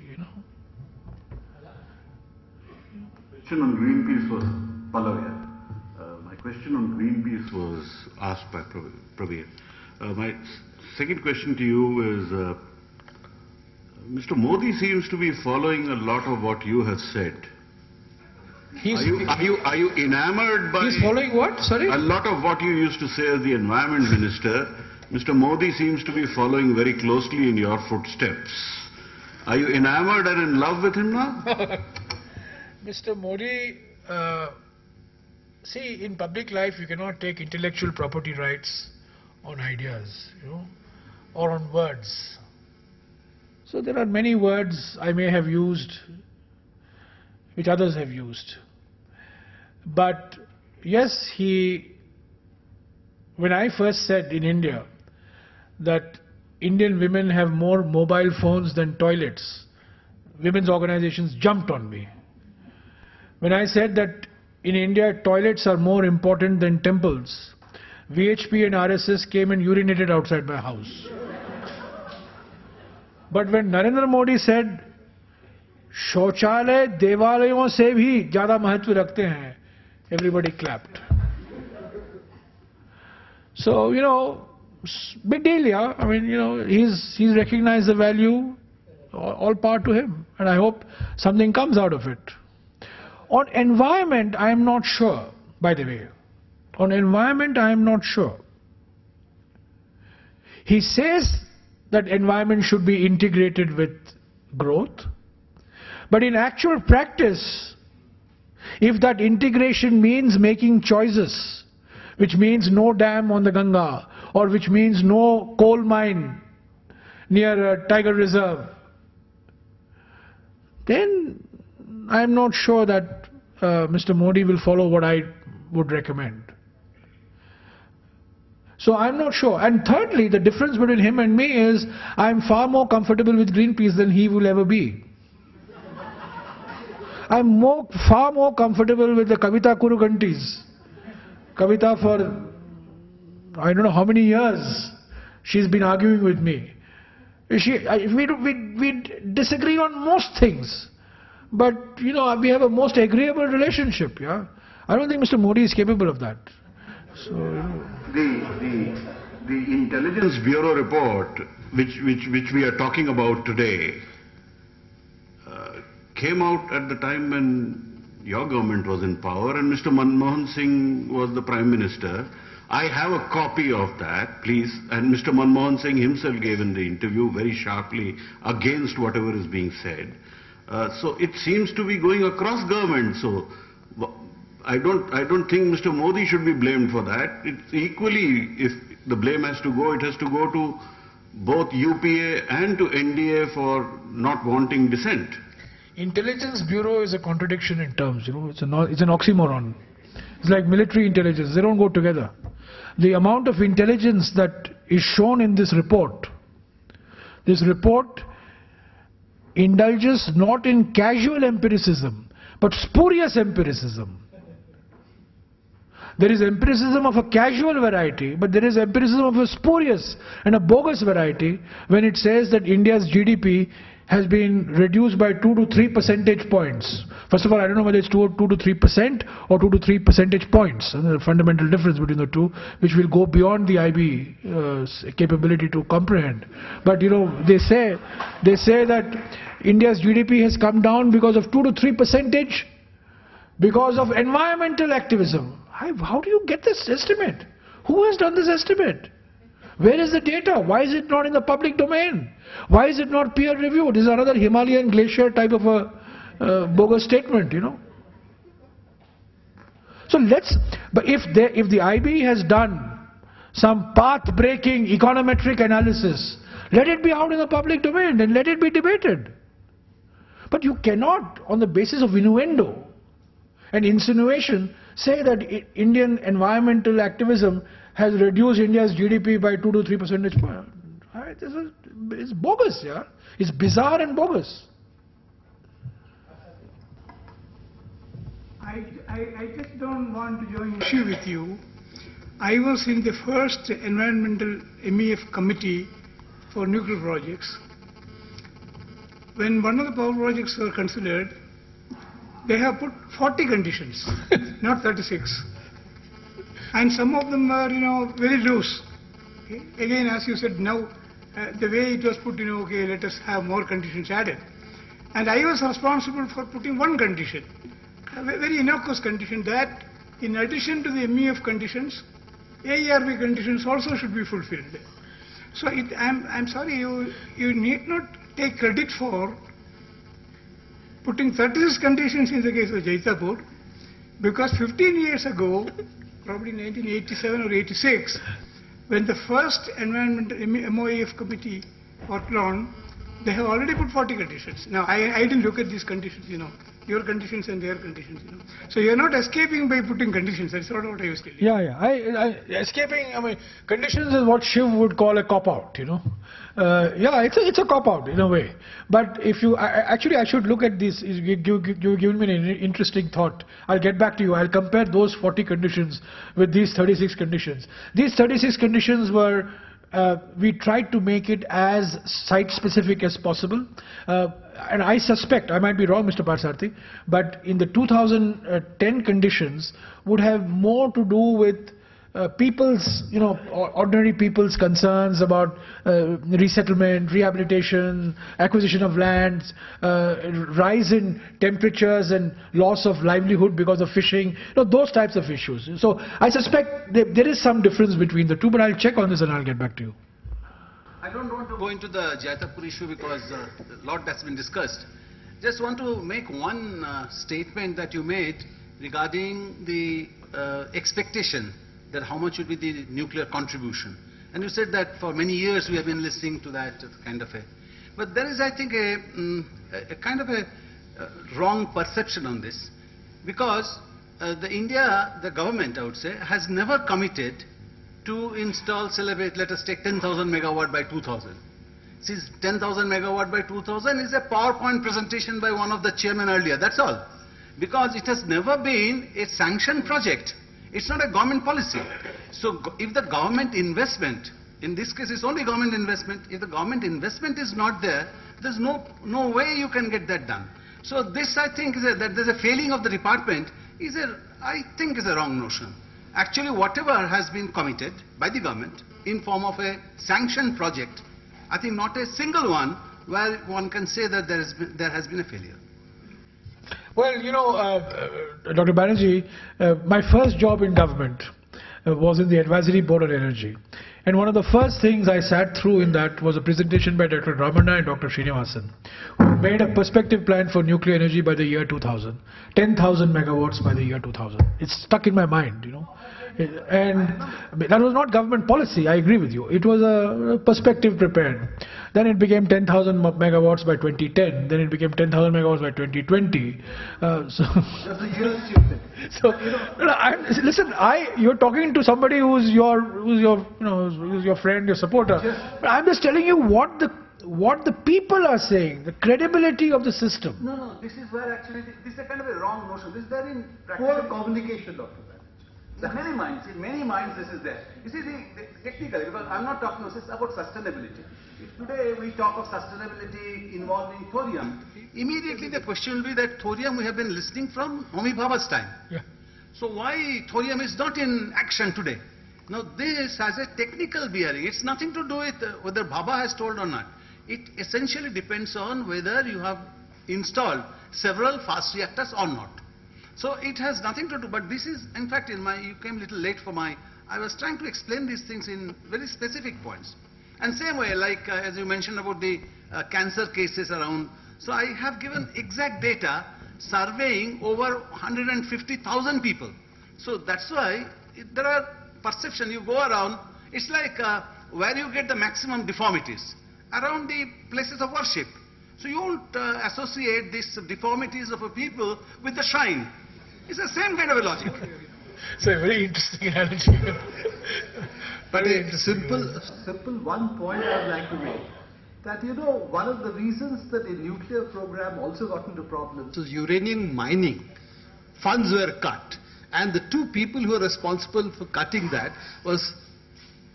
Question on Greenpeace was Pallav. My question on Greenpeace was asked by Prabir. My second question to you is, Mr. Modi seems to be following a lot of what you have said. Are you enamored by... He's following what? Sorry? A lot of what you used to say as the environment minister, Mr. Modi seems to be following very closely in your footsteps. Are you enamored and in love with him now? Mr. Modi, see, in public life you cannot take intellectual property rights on ideas, or on words. So there are many words I may have used which others have used. But yes, when I first said in India that Indian women have more mobile phones than toilets, women's organizations jumped on me. When I said that in India toilets are more important than temples, VHP and RSS came and urinated outside my house. But when Narendra Modi said शौचालय देवालयों से भी ज्यादा महत्व रखते हैं. Everybody clapped. So, big deal, yeah. I mean, he's recognized the value, all power to him, and I hope something comes out of it. On environment, I am not sure, by the way. On environment, I am not sure. He says that environment should be integrated with growth, but in actual practice, if that integration means making choices, which means no dam on the Ganga, or which means no coal mine near a tiger reserve, then I am not sure that Mr. Modi will follow what I would recommend. So I'm not sure. And thirdly, the difference between him and me is I'm far more comfortable with Greenpeace than he will ever be. I'm far more comfortable with the Kavita Kurugantis. Kavita, for I don't know how many years she's been arguing with me. We disagree on most things, but we have a most agreeable relationship. Yeah, I don't think Mr. Modi is capable of that. So the Intelligence Bureau report, which we are talking about today, came out at the time when your government was in power and Mr. Manmohan Singh was the Prime Minister. I have a copy of that, please. And Mr. Manmohan Singh himself gave in the interview very sharply against whatever is being said. So it seems to be going across government. So I don't think Mr. Modi should be blamed for that. It's equally, if the blame has to go, it has to go to both UPA and to NDA for not wanting dissent. Intelligence Bureau is a contradiction in terms, it's an oxymoron. It's like military intelligence, they don't go together. The amount of intelligence that is shown in this report indulges not in casual empiricism, but spurious empiricism. There is empiricism of a casual variety, but there is empiricism of a spurious and a bogus variety when it says that India's GDP has been reduced by 2 to 3 percentage points. First of all, I don't know whether it's 2 to 3% or 2 to 3 percentage points. And there's a fundamental difference between the two, which will go beyond the IB capability to comprehend. But they say that India's GDP has come down because of 2 to 3 percentage because of environmental activism. How do you get this estimate? Who has done this estimate? Where is the data? Why is it not in the public domain? Why is it not peer reviewed? This is another Himalayan glacier type of a bogus statement, So but if the IB has done some path-breaking econometric analysis, let it be out in the public domain and let it be debated. But you cannot, on the basis of innuendo and insinuation, say that Indian environmental activism has reduced India's GDP by 2 to 3 percentage points. It's bogus, yeah. It's bizarre and bogus. I just don't want to join issue with you. I was in the first environmental MEF committee for nuclear projects. When one of the power projects were considered, they have put 40 conditions, not 36. And some of them are, very loose. Okay? Again, as you said, now the way it was put, okay, let us have more conditions added. And I was responsible for putting one condition, a very innocuous condition, that in addition to the MEF conditions, AERB conditions also should be fulfilled. So I'm sorry, you need not take credit for putting 36 conditions in the case of Jaitapur, because 15 years ago, probably 1987 or 86, when the first environmental MOAF committee worked on, they have already put 40 conditions. Now, I didn't look at these conditions, your conditions and their conditions, So you're not escaping by putting conditions. That's not what I was telling you. Yeah. Escaping, conditions is what Shiv would call a cop-out, it's a cop-out in a way. But if you, I should look at this. You've given me an interesting thought. I'll get back to you. I'll compare those 40 conditions with these 36 conditions. These 36 conditions were, we tried to make it as site-specific as possible. and I suspect, I might be wrong, Mr. Parsarthi, but in the 2010 conditions would have more to do with people's, ordinary people's concerns about resettlement, rehabilitation, acquisition of lands, rise in temperatures and loss of livelihood because of fishing, those types of issues. So I suspect there is some difference between the two, but I'll check on this and I'll get back to you. I don't want to go into the Jaitapur issue because a lot that's been discussed. Just want to make one statement that you made regarding the expectation that how much would be the nuclear contribution. And you said that for many years we have been listening to that kind of a... But there is, I think, a kind of a wrong perception on this. Because the government, I would say, has never committed to install, celebrate, let us take 10,000 megawatt by 2000. Since 10,000 megawatt by 2000 is a PowerPoint presentation by one of the chairmen earlier, that's all. Because it has never been a sanctioned project. It's not a government policy. So if the government investment, in this case it's only government investment, if the government investment is not there, there's no way you can get that done. So this, I think, is that there's a failing of the department, I think is a wrong notion. Actually, whatever has been committed by the government in form of a sanctioned project, I think not a single one where one can say that there has been a failure. Well, Dr. Banerjee, my first job in government was in the Advisory Board on Energy. And one of the first things I sat through in that was a presentation by Dr. Ramana and Dr. Srinivasan, who made a perspective plan for nuclear energy by the year 2000, 10,000 megawatts by the year 2000. It's stuck in my mind, And that was not government policy, I agree with you. It was a perspective prepared. Then it became 10,000 megawatts by 2010. Then it became 10,000 megawatts by 2020. Listen, you're talking to somebody who's your friend, your supporter. But I'm just telling you what the people are saying, the credibility of the system. No, this is where actually, this is a kind of a wrong notion. This is there in practical communication, Dr. In many minds this is there. You see, technically, because I'm not talking about sustainability. If today we talk of sustainability involving thorium, immediately the question will be that thorium we have been listening from Homi Bhabha's time. Yeah. So why thorium is not in action today? Now this has a technical bearing. It's nothing to do with whether Bhabha has told or not. It essentially depends on whether you have installed several fast reactors or not. So it has nothing to do, but this is, in fact, you came a little late for I was trying to explain these things in very specific points. And same way, like as you mentioned about the cancer cases around, so I have given exact data surveying over 150,000 people. So that's why there are perception, you go around, it's like where you get the maximum deformities, around the places of worship. So you won't associate these deformities of a people with the shrine. It's the same kind of a logic. It's a very interesting analogy. But a simple one point I would like to make. That one of the reasons that the nuclear program also got into problems was uranium mining. Funds were cut. And the two people who were responsible for cutting that was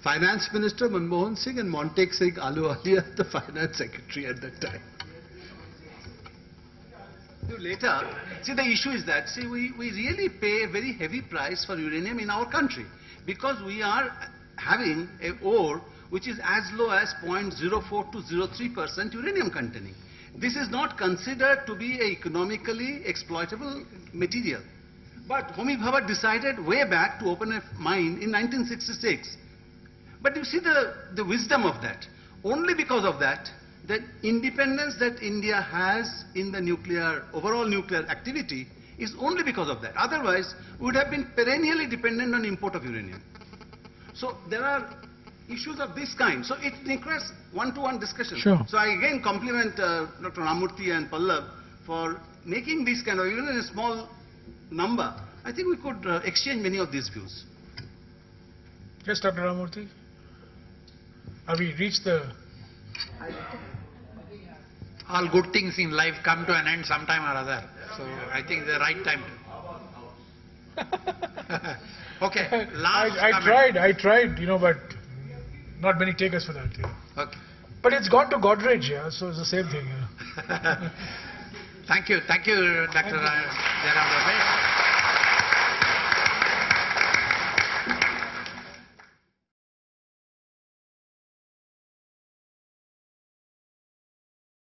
Finance Minister Manmohan Singh and Montek Singh Ahluwalia, the Finance Secretary at that time. Later, see, the issue is that, we really pay a very heavy price for uranium in our country because we are having an ore which is as low as 0.04 to 0.3% uranium containing. This is not considered to be an economically exploitable material. But Homi Bhabha decided way back to open a mine in 1966. But you see the wisdom of that. Only because of that, the independence that India has in the overall nuclear activity is only because of that. Otherwise, we would have been perennially dependent on import of uranium. So there are issues of this kind. So it requires one-to-one discussion. Sure. So I again compliment Dr. Ramurthy and Pallav for making these kind of, even in a small number, I think we could exchange many of these views. Yes, Dr. Ramurthy. Have we reached the... All good things in life come to an end sometime or other. So I think the right time. Okay, last I tried, but not many takers for that. Yeah. Okay. But it's gone to Godrej, yeah, so it's the same thing. Yeah. Thank you, Dr. Jairam Ramesh.